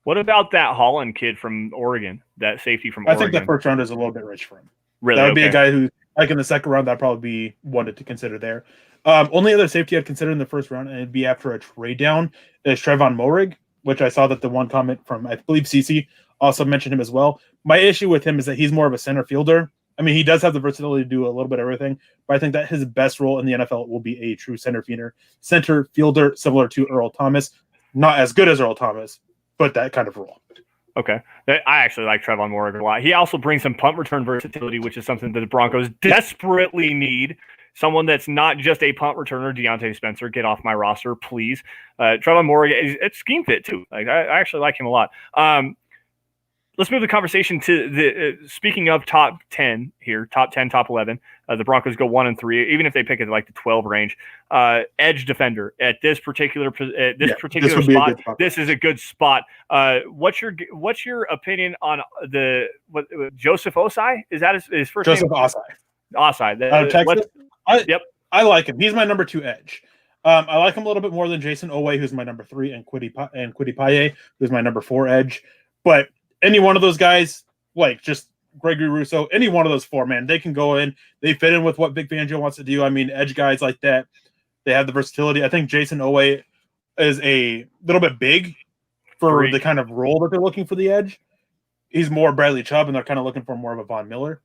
What about that Holland kid from Oregon, that safety from Oregon? I think the first round is a little bit rich for him. Really? That would be a guy who, like in the second round, I'd probably be wanted to consider there. Only other safety I'd consider in the first round, and it'd be after a trade down, is Travon Mulrig, which I saw that the one comment from, I believe, CC also mentioned him as well. My issue with him is that he's more of a center fielder. He does have the versatility to do a little bit of everything, but I think that his best role in the NFL will be a true center fielder, similar to Earl Thomas. Not as good as Earl Thomas, but that kind of role. Okay. I actually like Travon Mulrig a lot. He also brings some punt return versatility, which is something that the Broncos desperately need. Someone that's not just a punt returner. Deontay Spencer, get off my roster, please. Travon Mulrig, it's scheme fit too. I actually like him a lot. Let's move the conversation to the speaking of top 10 here, top 10, top 11. The Broncos go 1 and 3, even if they pick it like the 12 range. Edge defender at this particular spot. This is a good spot. What's your opinion on Joseph Osai? Is that his first name? Joseph Osai. Osai. Out of Texas. I like him. He's my number 2 edge. I like him a little bit more than Jason Owe, who's my number 3, and Kwity Paye, who's my number 4 edge. But any one of those guys, like just Gregory Russo, any one of those 4, man, they can go in. They fit in with what Vic Fangio wants to do. Edge guys like that, they have the versatility. I think Jason Owe is a little bit big for the kind of role that they're looking for the edge. He's more Bradley Chubb, and they're kind of looking for more of a Von Miller.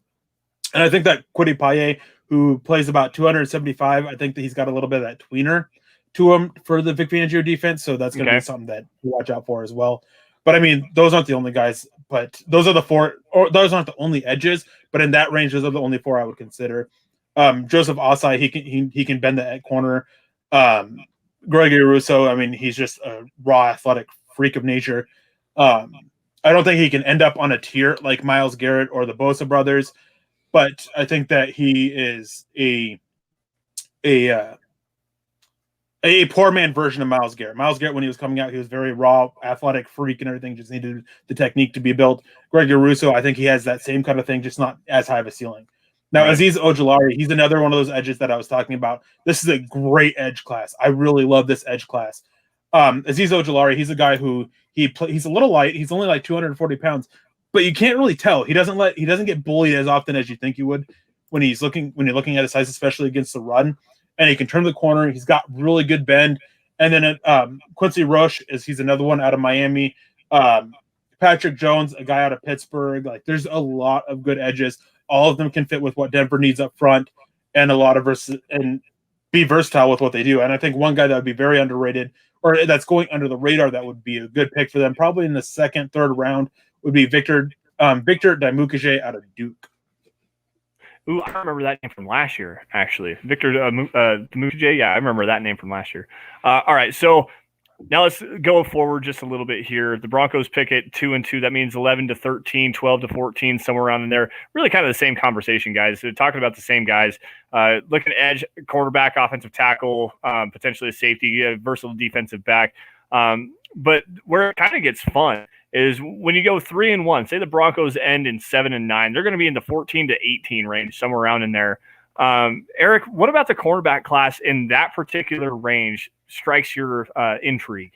And I think that Kwity Paye, who plays about 275, I think that he's got a little bit of that tweener to him for the Vic Fangio defense. So that's going to be something that you watch out for as well. But those aren't the only guys, but those are the 4, or those aren't the only edges, but in that range, those are the only 4 I would consider. Joseph Osai, he can bend the corner. Gregory Russo, he's just a raw athletic freak of nature. I don't think he can end up on a tier like Myles Garrett or the Bosa brothers, but I think that he is a poor man version of Myles Garrett. Myles Garrett, when he was coming out, he was very raw, athletic freak and everything, just needed the technique to be built. Gregory Russo, I think he has that same kind of thing, just not as high of a ceiling. Now, Aziz Ogilari, he's another one of those edges that I was talking about. This is a great edge class. I really love this edge class. Aziz Ogilari, he's a guy who he's a little light. He's only like 240 pounds, but you can't really tell. He doesn't get bullied as often as you think he would. when you're looking at his size, especially against the run, and he can turn the corner. He's got really good bend. And then Quincy Roche he's another one out of Miami. Patrick Jones, a guy out of Pittsburgh. Like, there's a lot of good edges. All of them can fit with what Denver needs up front, and a lot of and be versatile with what they do. And I think one guy that would be very underrated, or that's going under the radar, that would be a good pick for them, probably in the second, third round, would be Victor Dimukeje out of Duke. Ooh, I remember that name from last year, actually. Victor Dimukeje, yeah, I remember that name from last year. All right, so now let's go forward just a little bit here. The Broncos pick at 2-2. That means 11-13, 12-14, somewhere around in there. Really kind of the same conversation, guys. So talking about the same guys. Looking at edge, quarterback, offensive tackle, potentially a safety, versatile defensive back. But where it kind of gets fun is when you go 3-1. Say the Broncos end in 7-9. They're going to be in the 14-18 range, somewhere around in there. Erick, what about the cornerback class in that particular range strikes your intrigue?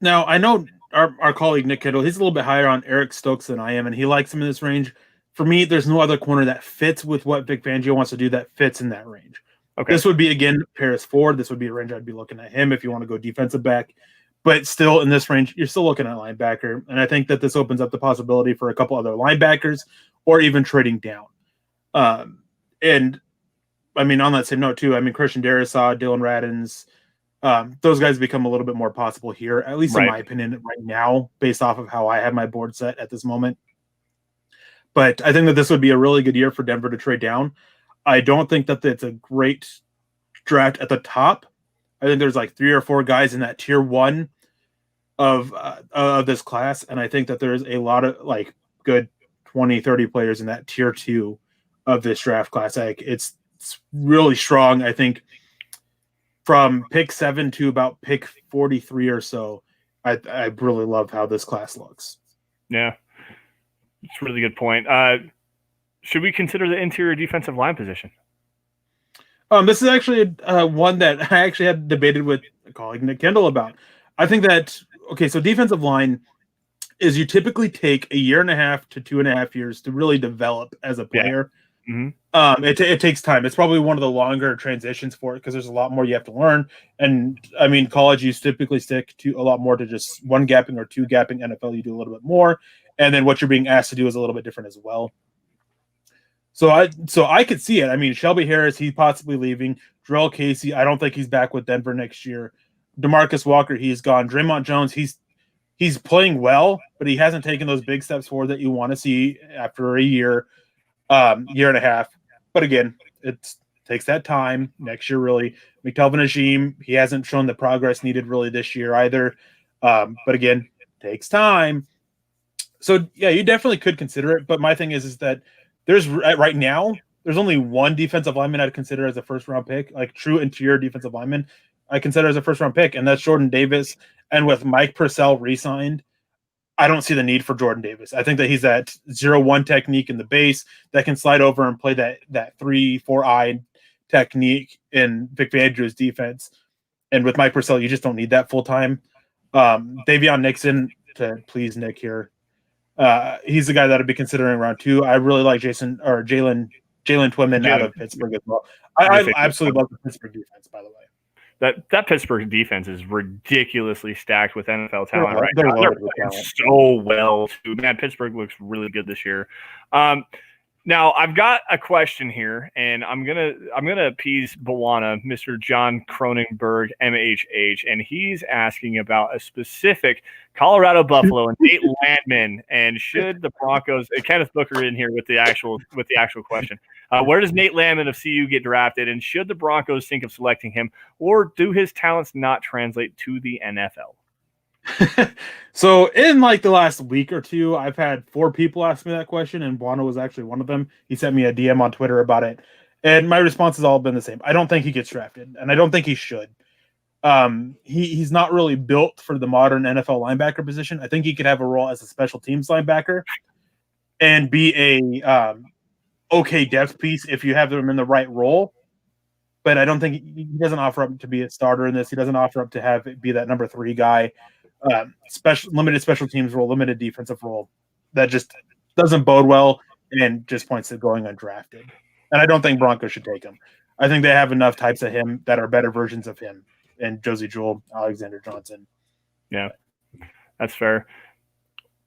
Now, I know our colleague Nick Kittle, he's a little bit higher on Eric Stokes than I am, and he likes him in this range. For me, there's no other corner that fits with what Vic Fangio wants to do that fits in that range. Okay. This would be, again, Paris Ford. This would be a range I'd be looking at him if you want to go defensive back. But still, in this range, you're still looking at linebacker. And I think that this opens up the possibility for a couple other linebackers or even trading down. And, I mean, on that same note, too, I mean, Christian Darrisaw, Dylan Radins, those guys become a little bit more possible here, at least in my opinion right now, based off of how I have my board set at this moment. But I think that this would be a really good year for Denver to trade down. I don't think that it's a great draft at the top. I think there's like 3 or 4 guys in that tier 1 of this class, and I think that there's a lot of like good 20, 30 players in that tier 2 of this draft class. Like, it's really strong. I think from pick 7 to about pick 43 or so, I really love how this class looks. Yeah, it's a really good point. Should we consider the interior defensive line position? This is actually one that I actually had debated with a colleague, Nick Kendall, about. I think that, okay, so defensive line is you typically take 1.5 to 2.5 years to really develop as a player. Yeah. Mm-hmm. It takes time. It's probably one of the longer transitions for it because there's a lot more you have to learn. And, I mean, college, you typically stick to a lot more to just 1 gapping or 2 gapping. NFL, you do a little bit more. And then what you're being asked to do is a little bit different as well. So I could see it. I mean, Shelby Harris, he's possibly leaving. Jarrell Casey, I don't think he's back with Denver next year. DeMarcus Walker, he's gone. Draymond Jones, he's playing well, but he hasn't taken those big steps forward that you want to see after a year, year and a half. But again, it takes that time. Next year, really. McTelvin Ajim, he hasn't shown the progress needed really this year either. But again, takes time. So yeah, you definitely could consider it. But my thing is that there's right now, there's only one defensive lineman I'd consider as a first-round pick, like true interior defensive lineman I consider as a first-round pick, and that's Jordan Davis. And with Mike Purcell re-signed, I don't see the need for Jordan Davis. I think that he's that 0-1 technique in the base that can slide over and play that 3-4-eye technique in Vic Fangio's defense. And with Mike Purcell, you just don't need that full-time. Davion Nixon, to please Nick here, he's the guy that I'd be considering round 2. I really like Jalen Twyman out of Pittsburgh as well. I absolutely love the Pittsburgh defense, by the way. That Pittsburgh defense is ridiculously stacked with NFL talent right now. They're playing so well too. Man, Pittsburgh looks really good this year. Now I've got a question here, and I'm gonna appease Bawana, Mr. John Cronenberg, MHH, and he's asking about a specific Colorado Buffalo and Nate Landman, and should the Broncos Kenneth Booker in here with the actual question. Where does Nate Landman of CU get drafted, and should the Broncos think of selecting him, or do his talents not translate to the NFL? So in like the last week or two, I've had 4 people ask me that question, and Buono was actually one of them. He sent me a DM on Twitter about it, and my response has all been the same. I don't think he gets drafted, and I don't think he should. He's not really built for the modern NFL linebacker position. I think he could have a role as a special teams linebacker and be a okay depth piece if you have him in the right role. But I don't think he doesn't offer up to be a starter in this. He doesn't offer up to have it be that number 3 guy. Limited special teams role, limited defensive role. That just doesn't bode well and just points to going undrafted. And I don't think Broncos should take him. I think they have enough types of him that are better versions of him, and Josie Jewell, Alexander Johnson. Yeah, that's fair.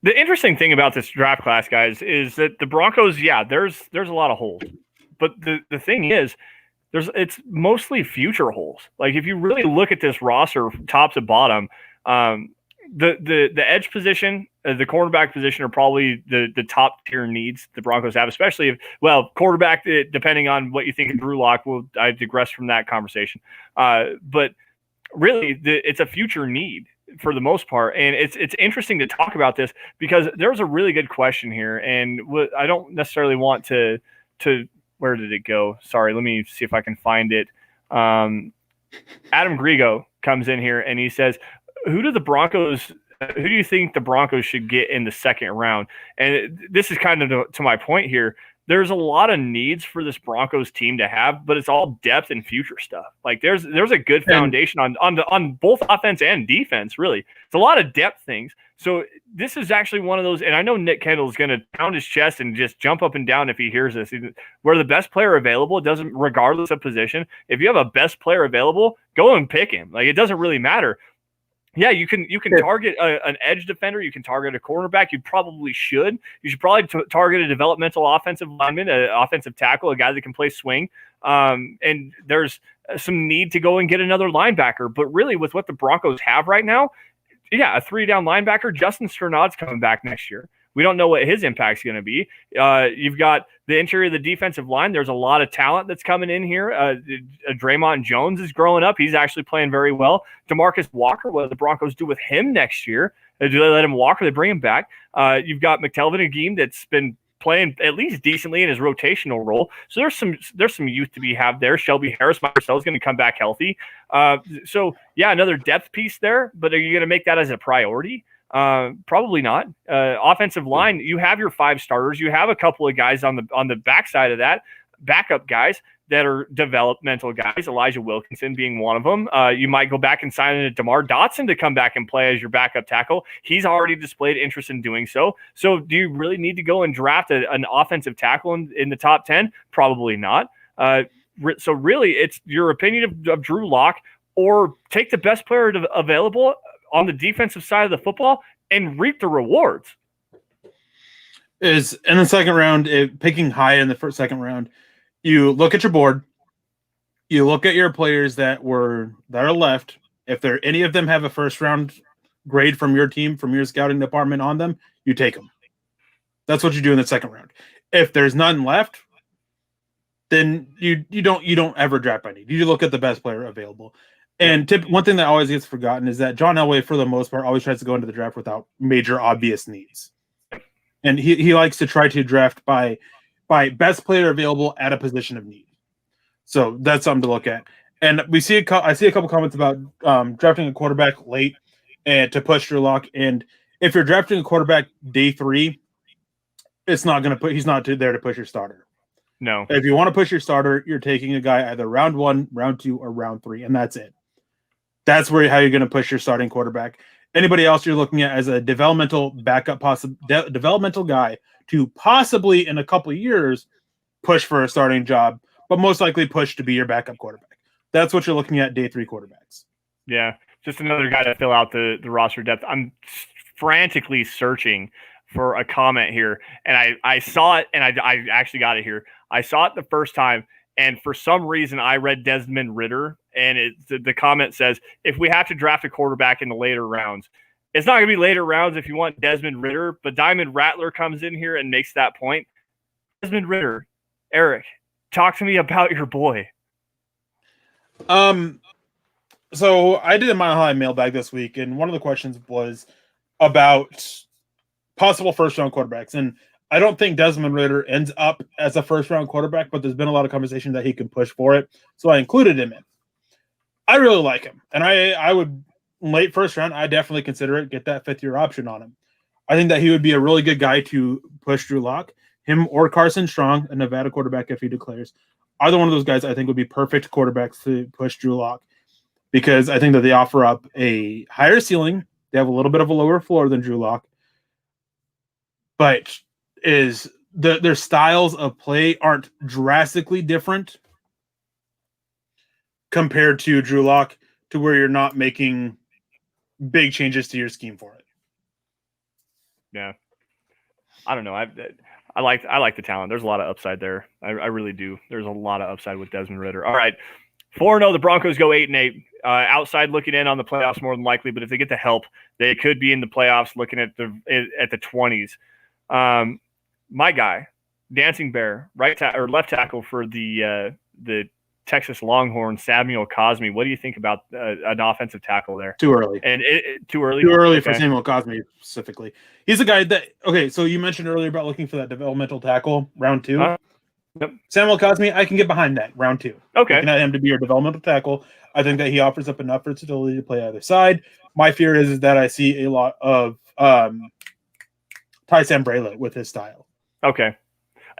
The interesting thing about this draft class, guys, is that the Broncos, there's a lot of holes. But the thing is, it's mostly future holes. Like if you really look at this roster, top to bottom, the edge position, the cornerback position are probably the top tier needs the Broncos have, especially if, quarterback, depending on what you think of Drew Lock, I digress from that conversation. But really, it's a future need for the most part. And it's interesting to talk about this because there's a really good question here. And I don't necessarily want to where did it go? Sorry, let me see if I can find it. Adam Grigo comes in here and he says, who do you think the Broncos should get in the second round? And this is kind of to my point here. There's a lot of needs for this Broncos team to have, but it's all depth and future stuff. Like there's a good foundation on both offense and defense, really. It's a lot of depth things. So this is actually one of those, and I know Nick Kendall is going to pound his chest and just jump up and down if he hears this. Where the best player available, doesn't, regardless of position, if you have a best player available, go and pick him. Like it doesn't really matter. Yeah, you can target an edge defender. You can target a cornerback. You probably should. You should probably target a developmental offensive lineman, an offensive tackle, a guy that can play swing. And there's some need to go and get another linebacker. But really, with what the Broncos have right now, a 3-down linebacker. Justin Sternad's coming back next year. We don't know what his impact's going to be. You've got the interior of the defensive line. There's a lot of talent that's coming in here. Draymond Jones is growing up. He's actually playing very well. DeMarcus Walker, what do the Broncos do with him next year? Do they let him walk or they bring him back? You've got McTelvin Agim that's been playing at least decently in his rotational role. So there's some youth to be had there. Shelby Harris, Marcel is going to come back healthy. Another depth piece there, but are you going to make that as a priority? Probably not. Offensive line, you have your 5 starters. You have a couple of guys on the backside of that, backup guys that are developmental guys, Elijah Wilkinson being one of them. You might go back and sign in a DeMar Dotson to come back and play as your backup tackle. He's already displayed interest in doing so. So do you really need to go and draft an offensive tackle in the top 10? Probably not. So really, it's your opinion of Drew Lock, or take the best player available on the defensive side of the football and reap the rewards. Is in the second round, picking high in the second round, you look at your board, you look at your players that are left. If any of them have a first round grade from your team, from your scouting department on them, you take them. That's what you do in the second round. If there's none left, then you don't ever draft by need. You look at the best player available. And one thing that always gets forgotten is that John Elway, for the most part, always tries to go into the draft without major obvious needs. And he likes to try to draft by best player available at a position of need. So that's something to look at. And I see a couple comments about drafting a quarterback late and to push Drew Lock. And if you're drafting a quarterback day 3, he's not there to push your starter. No. If you want to push your starter, you're taking a guy either round 1, round 2, or round 3, and that's it. That's how you're going to push your starting quarterback. Anybody else you're looking at as a developmental backup, developmental guy to possibly in a couple of years push for a starting job, but most likely push to be your backup quarterback. That's what you're looking at day 3 quarterbacks. Yeah, just another guy to fill out the roster depth. I'm frantically searching for a comment here, and I saw it, and I actually got it here. I saw it the first time, and for some reason I read Desmond Ridder, and the comment says, if we have to draft a quarterback in the later rounds, it's not going to be later rounds if you want Desmond Ridder, but Diamond Rattler comes in here and makes that point. Desmond Ridder, Eric, talk to me about your boy. So I did a Mile High mailbag this week, and one of the questions was about possible first-round quarterbacks. And I don't think Desmond Ridder ends up as a first-round quarterback, but there's been a lot of conversation that he can push for it, so I included him in. I really like him, and I would, late first round, I definitely consider it, get that 5th-year option on him. I think that he would be a really good guy to push Drew Lock. Him or Carson Strong, a Nevada quarterback if he declares, either one of those guys I think would be perfect quarterbacks to push Drew Lock, because I think that they offer up a higher ceiling. They have a little bit of a lower floor than Drew Lock, but is their styles of play aren't drastically different compared to Drew Lock, to where you're not making big changes to your scheme for it. Yeah. I don't know. I like the talent. There's a lot of upside there. I really do. There's a lot of upside with Desmond Ridder. All right. 4-0, the Broncos go 8-8. Outside looking in on the playoffs more than likely, but if they get the help, they could be in the playoffs looking at the 20s. My guy, Dancing Bear, left tackle for the Texas Longhorns, Samuel Cosmi. What do you think about an offensive tackle there? Too early. And too early? Too early for Samuel Cosmi specifically. He's a guy that, okay, so you mentioned earlier about looking for that developmental tackle, round 2. Yep. Samuel Cosmi, I can get behind that, round 2. Okay. Looking at him to be your developmental tackle. I think that he offers up enough versatility to play either side. My fear is that I see a lot of Ty Sambraila with his style. Okay.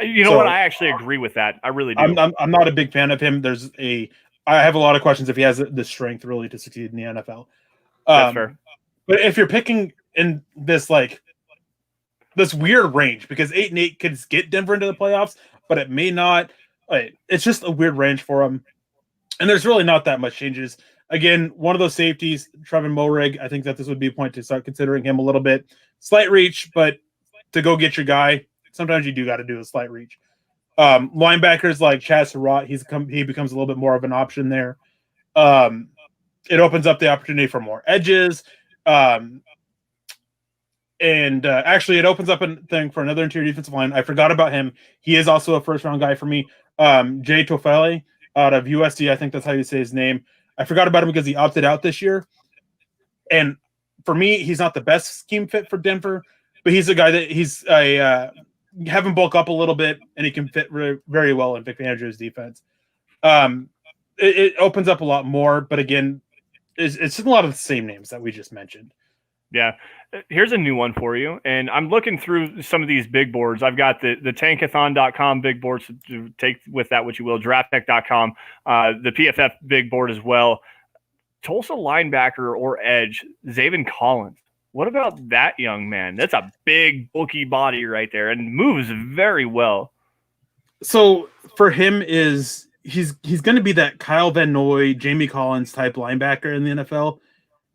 You know what? I actually agree with that. I really do. I'm not a big fan of him. I have a lot of questions if he has the strength really to succeed in the NFL. That's fair. But if you're picking in this weird range, because 8-8 could get Denver into the playoffs, but it may not. It's just a weird range for him. And there's really not that much changes. Again, one of those safeties, Travon Mulrig, I think that this would be a point to start considering him a little bit. Slight reach, but to go get your guy, sometimes you do got to do a slight reach. Linebackers like Chaz Surratt, he becomes a little bit more of an option there. It opens up the opportunity for more edges. And actually, it opens up a thing for another interior defensive line. I forgot about him. He is also a first-round guy for me. Jay Tofele out of USD, I think that's how you say his name. I forgot about him because he opted out this year. And for me, he's not the best scheme fit for Denver, but he's a guy that have him bulk up a little bit, and he can fit very well in Vic Fangio's defense. It opens up a lot more, but again, it's a lot of the same names that we just mentioned. Yeah. Here's a new one for you. And I'm looking through some of these big boards. I've got the tankathon.com big boards, to take with that what you will, drafttech.com, the PFF big board as well. Tulsa linebacker or edge, Zaven Collins. What about that young man? That's a big, bulky body right there and moves very well. So for him he's going to be that Kyle Van Noy, Jamie Collins type linebacker in the NFL.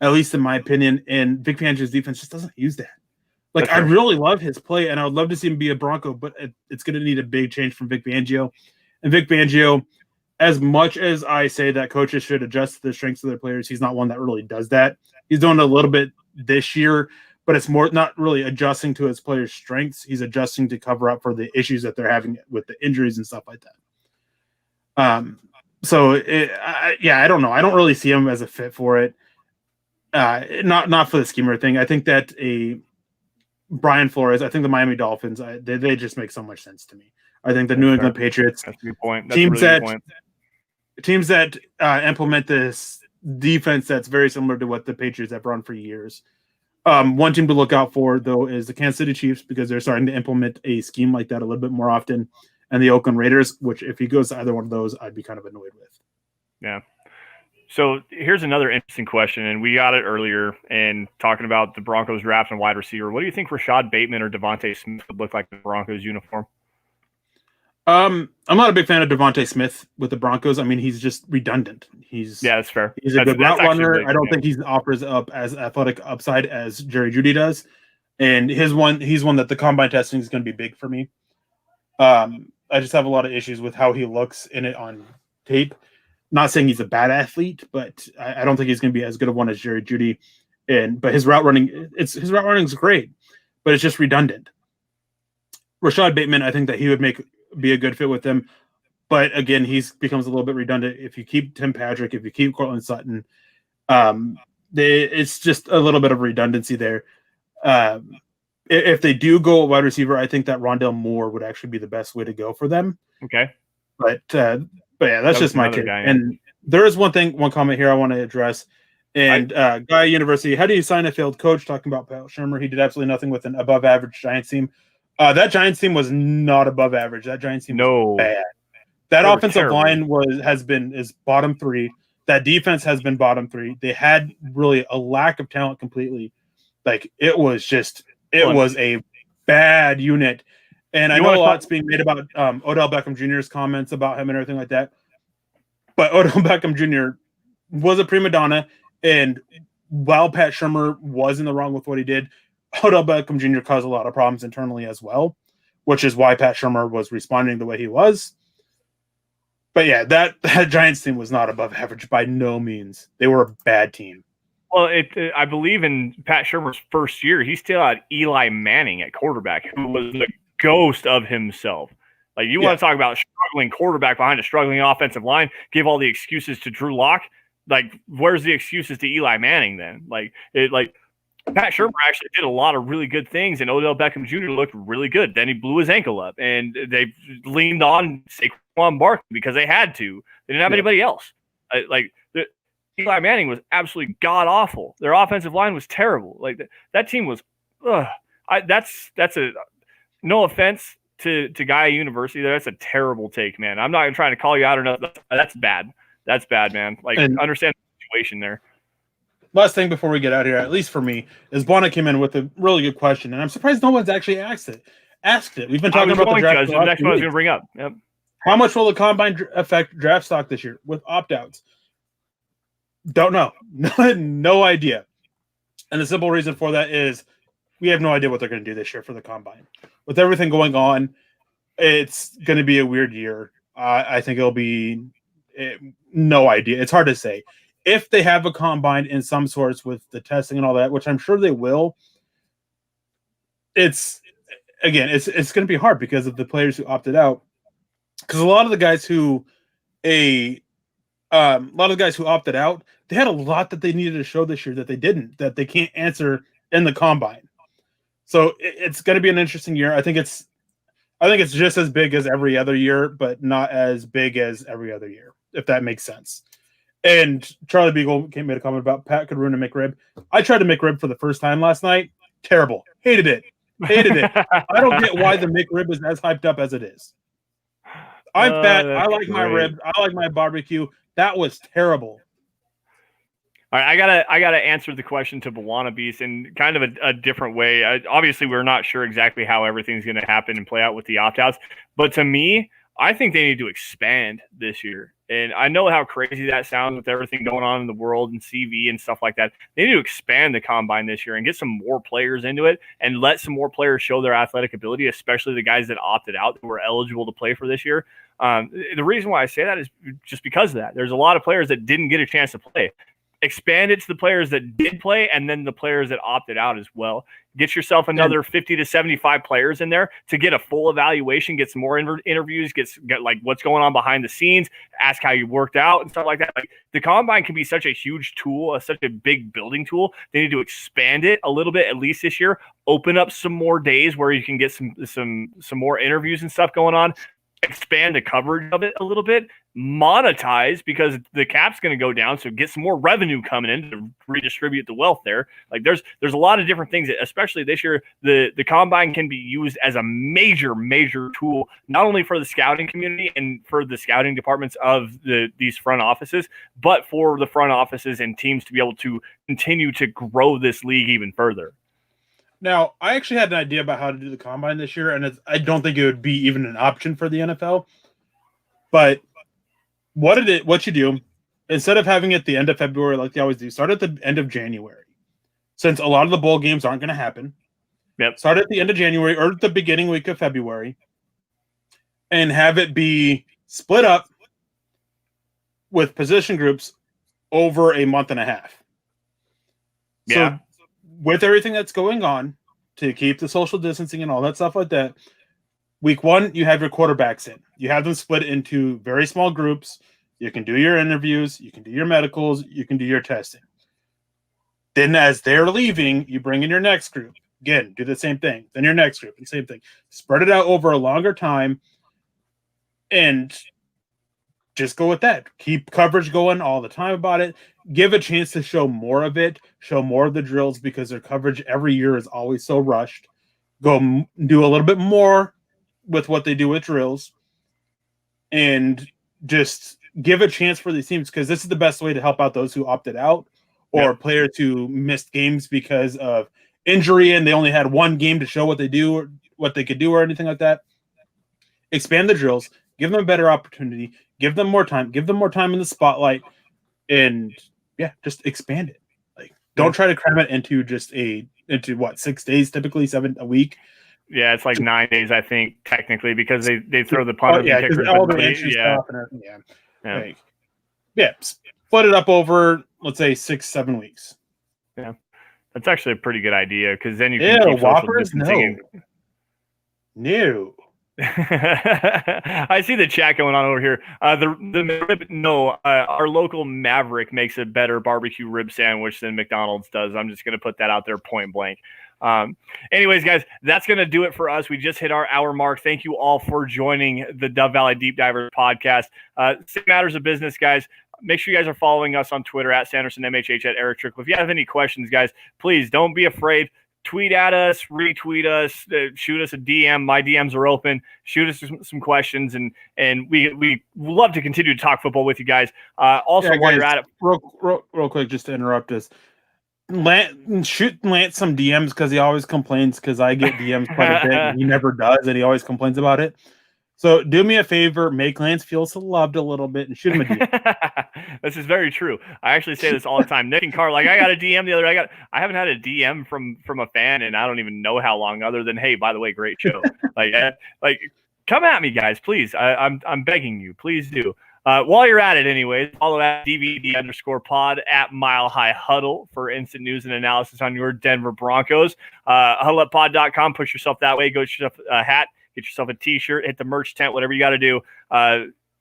At least in my opinion, and Vic Fangio's defense just doesn't use that. I really love his play, and I would love to see him be a Bronco, but it's going to need a big change from Vic Fangio. And Vic Fangio, as much as I say that coaches should adjust to the strengths of their players, he's not one that really does that. He's doing a little bit this year, but it's more not really adjusting to his players' strengths. He's adjusting to cover up for the issues that they're having with the injuries and stuff like that. I don't know. I don't really see him as a fit for it. Not for the schemer thing. I think that Brian Flores, I think the Miami Dolphins, they just make so much sense to me. I think the New England Patriots, that's a good point. Teams that implement this defense that's very similar to what the Patriots have run for years. One team to look out for, though, is the Kansas City Chiefs, because they're starting to implement a scheme like that a little bit more often, and the Oakland Raiders, which if he goes to either one of those, I'd be kind of annoyed with. Yeah. So here's another interesting question, and we got it earlier in talking about the Broncos draft and wide receiver. What do you think Rashad Bateman or Devontae Smith would look like in the Broncos uniform? I'm not a big fan of Devontae Smith with the Broncos. I mean, he's just redundant. That's fair. He's a good route runner. I don't think he offers up as athletic upside as Jerry Judy does. And he's one that the combine testing is going to be big for me. I just have a lot of issues with how he looks in it on tape. Not saying he's a bad athlete, but I don't think he's going to be as good of one as Jerry Judy. But his route running is great, but it's just redundant. Rashad Bateman, I think that he would be a good fit with them, but again, he becomes a little bit redundant if you keep Tim Patrick, if you keep Cortland Sutton. It's just a little bit of redundancy there. If they do go wide receiver, I think that Rondale Moore would actually be the best way to go for them. Okay, but yeah, that's just my take. And there is one comment here I want to address. And Guy University, how do you sign a failed coach? Talking about Pat Shermer, he did absolutely nothing with an above-average Giants team. That Giants team was not above average. That Giants team was bad. That offensive line is bottom 3. That defense has been bottom 3. They had really a lack of talent completely. It was a bad unit. And I know a lot's being made about Odell Beckham Jr.'s comments about him and everything like that. But Odell Beckham Jr. was a prima donna, and while Pat Shurmur was in the wrong with what he did, Odell Beckham Jr. caused a lot of problems internally as well, which is why Pat Shurmur was responding the way he was. But yeah, that Giants team was not above average by no means. They were a bad team. Well, I believe in Pat Shurmur's first year, he still had Eli Manning at quarterback, who was the ghost of himself. Like, you want to talk about a struggling quarterback behind a struggling offensive line, give all the excuses to Drew Lock. Like, where's the excuses to Eli Manning then? Like Pat Shurmur actually did a lot of really good things, and Odell Beckham Jr. looked really good. Then he blew his ankle up, and they leaned on Saquon Barkley because they had to. They didn't have anybody else. Eli Manning was absolutely god-awful. Their offensive line was terrible. Like, that team was that's a – no offense to Guy University. That's a terrible take, man. I'm not even trying to call you out or nothing. That's bad. That's bad, man. Like, understand the situation there. Last thing before we get out of here, at least for me, is Buona came in with a really good question, and I'm surprised no one's actually asked it. We've been talking about the draft. The next one I was going to bring up. Yep. How much will the combine affect draft stock this year with opt-outs? Don't know. No idea. And the simple reason for that is we have no idea what they're going to do this year for the combine. With everything going on, it's going to be a weird year. I think it'll be no idea. It's hard to say. If they have a combine in some sorts with the testing and all that, which I'm sure they will, it's going to be hard because of the players who opted out. Because a lot of the guys who opted out, they had a lot that they needed to show this year that they didn't, that they can't answer in the combine. So it's going to be an interesting year. I think it's just as big as every other year, but not as big as every other year, if that makes sense. And Charlie Beagle made a comment about Pat could ruin a McRib. I tried a McRib for the first time last night. Terrible. Hated it. I don't get why the McRib is as hyped up as it is. I'm fat. I like my rib. I like my barbecue. That was terrible. All right, I gotta answer the question to Bawana Beast in kind of a different way. Obviously, we're not sure exactly how everything's going to happen and play out with the opt-outs, but to me, I think they need to expand this year. And I know how crazy that sounds with everything going on in the world and CV and stuff like that. They need to expand the combine this year and get some more players into it and let some more players show their athletic ability, especially the guys that opted out who were eligible to play for this year. The reason why I say that is just because of that. There's a lot of players that didn't get a chance to play. Expand it to the players that did play and then the players that opted out as well. Get yourself another 50 to 75 players in there to get a full evaluation, get some more interviews, get like what's going on behind the scenes, ask how you worked out and stuff like that. Like, the combine can be such a huge tool, such a big building tool. They need to expand it a little bit, at least this year. Open up some more days where you can get some more interviews and stuff going on. Expand the coverage of it a little bit, monetize because the cap's going to go down, so get some more revenue coming in to redistribute the wealth there. Like, there's a lot of different things that, especially this year, the combine can be used as a major tool, not only for the scouting community and for the scouting departments of these front offices, but for the front offices and teams to be able to continue to grow this league even further. Now, I actually had an idea about how to do the combine this year, and I don't think it would be even an option for the NFL. But what you do, instead of having it at the end of February like they always do, start at the end of January. Since a lot of the bowl games aren't going to happen. Yep. Start at the end of January or the beginning week of February and have it be split up with position groups over a month and a half. Yeah. So, with everything that's going on, to keep the social distancing and all that stuff like that, week one, you have your quarterbacks in. You have them split into very small groups. You can do your interviews. You can do your medicals. You can do your testing. Then as they're leaving, you bring in your next group. Again, do the same thing. Then your next group, and same thing. Spread it out over a longer time and just go with that. Keep coverage going all the time about it. Give a chance to show more of it, show more of the drills because their coverage every year is always so rushed. Go do a little bit more with what they do with drills and just give a chance for these teams because this is the best way to help out those who opted out or players who missed games because of injury and they only had one game to show what they do what they could do or anything like that. Expand the drills, give them a better opportunity, give them more time in the spotlight, and just expand it. Like, don't try to cram it into into what, 6 days, typically 7 a week. Yeah, it's like 9 days, I think, technically, because they throw the punt. Because all the entry stuff and everything. Split it up over, let's say, 6-7 weeks. Yeah, that's actually a pretty good idea, because then you can keep social distancing. No. I see the chat going on over here. Our local Maverick makes a better barbecue rib sandwich than McDonald's does. I'm just going to put that out there point blank. Anyways, guys, that's going to do it for us. We just hit our hour mark. Thank you all for joining the Dove Valley Deep Divers podcast. Six matters of business, guys. Make sure you guys are following us on Twitter at Sanderson MHH, at Erick Trickel. If you have any questions, guys, please don't be afraid. Tweet at us, retweet us, shoot us a DM. My DMs are open. Shoot us some questions, and we love to continue to talk football with you guys. While you're at it, real quick, just to interrupt us, shoot Lance some DMs, because he always complains, because I get DMs quite a bit, and he never does, and he always complains about it. So do me a favor, make Lance feel so loved a little bit, and shoot him a DM. This is very true. I actually say this all the time. Nick and Carl, I got a DM the other day. I haven't had a DM from a fan, and I don't even know how long, other than, hey, by the way, great show. Come at me, guys, please. I'm begging you, please do. While you're at it, anyways, follow at DVD_pod at Mile High Huddle for instant news and analysis on your Denver Broncos. HuddleUpPod.com. Push yourself that way. Go get yourself a hat. Get yourself a t-shirt, hit the merch tent, whatever you got to do.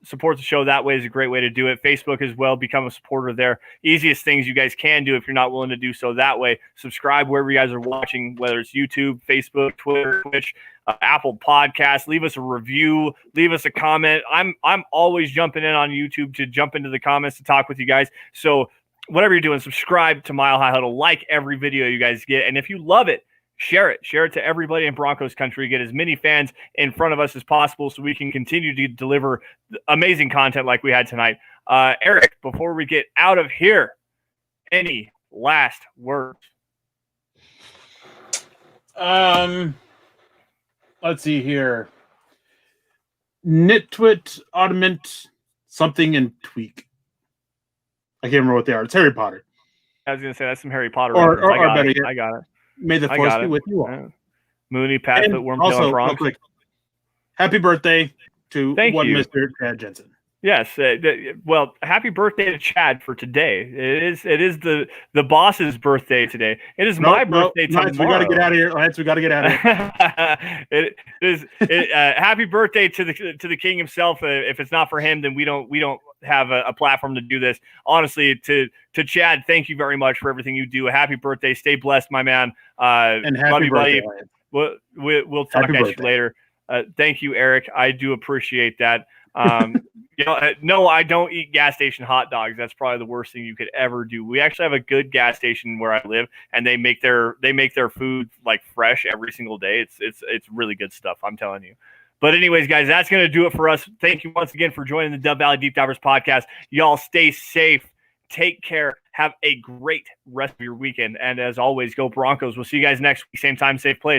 Support the show that way is a great way to do it. Facebook as well. Become a supporter there. Easiest things you guys can do if you're not willing to do so that way. Subscribe wherever you guys are watching, whether it's YouTube, Facebook, Twitter, Twitch, Apple Podcasts. Leave us a review. Leave us a comment. I'm always jumping in on YouTube to jump into the comments to talk with you guys. So whatever you're doing, subscribe to Mile High Huddle. Like every video you guys get. And if you love it, share it to everybody in Broncos country. Get as many fans in front of us as possible so we can continue to deliver amazing content like we had tonight. Eric, before we get out of here, any last words? Let's see here. Nitwit, Audiment, something, and Tweak. I can't remember what they are. It's Harry Potter. I was going to say that's some Harry Potter. I got it. May the force be with you all. Mooney, Pat, Wormtail, and Bronx. Happy birthday to Mr. Chad Jensen. Yes. Well, happy birthday to Chad for today. It is the boss's birthday today. It is my birthday tomorrow. We got to get out of here. Lance, we got to get out of here. Happy birthday to the king himself. If it's not for him, then we don't have a platform to do this. Honestly, to Chad, thank you very much for everything you do. Happy birthday. Stay blessed, my man. And happy birthday. We'll talk at you later. Thank you, Eric. I do appreciate that. No, I don't eat gas station hot dogs. That's probably the worst thing you could ever do. We actually have a good gas station where I live, and they make their food like fresh every single day. It's really good stuff, I'm telling you. But anyways, guys, that's going to do it for us. Thank you once again for joining the Dove Valley Deep Divers podcast. Y'all stay safe. Take care. Have a great rest of your weekend. And as always, go Broncos. We'll see you guys next week. Same time, safe place.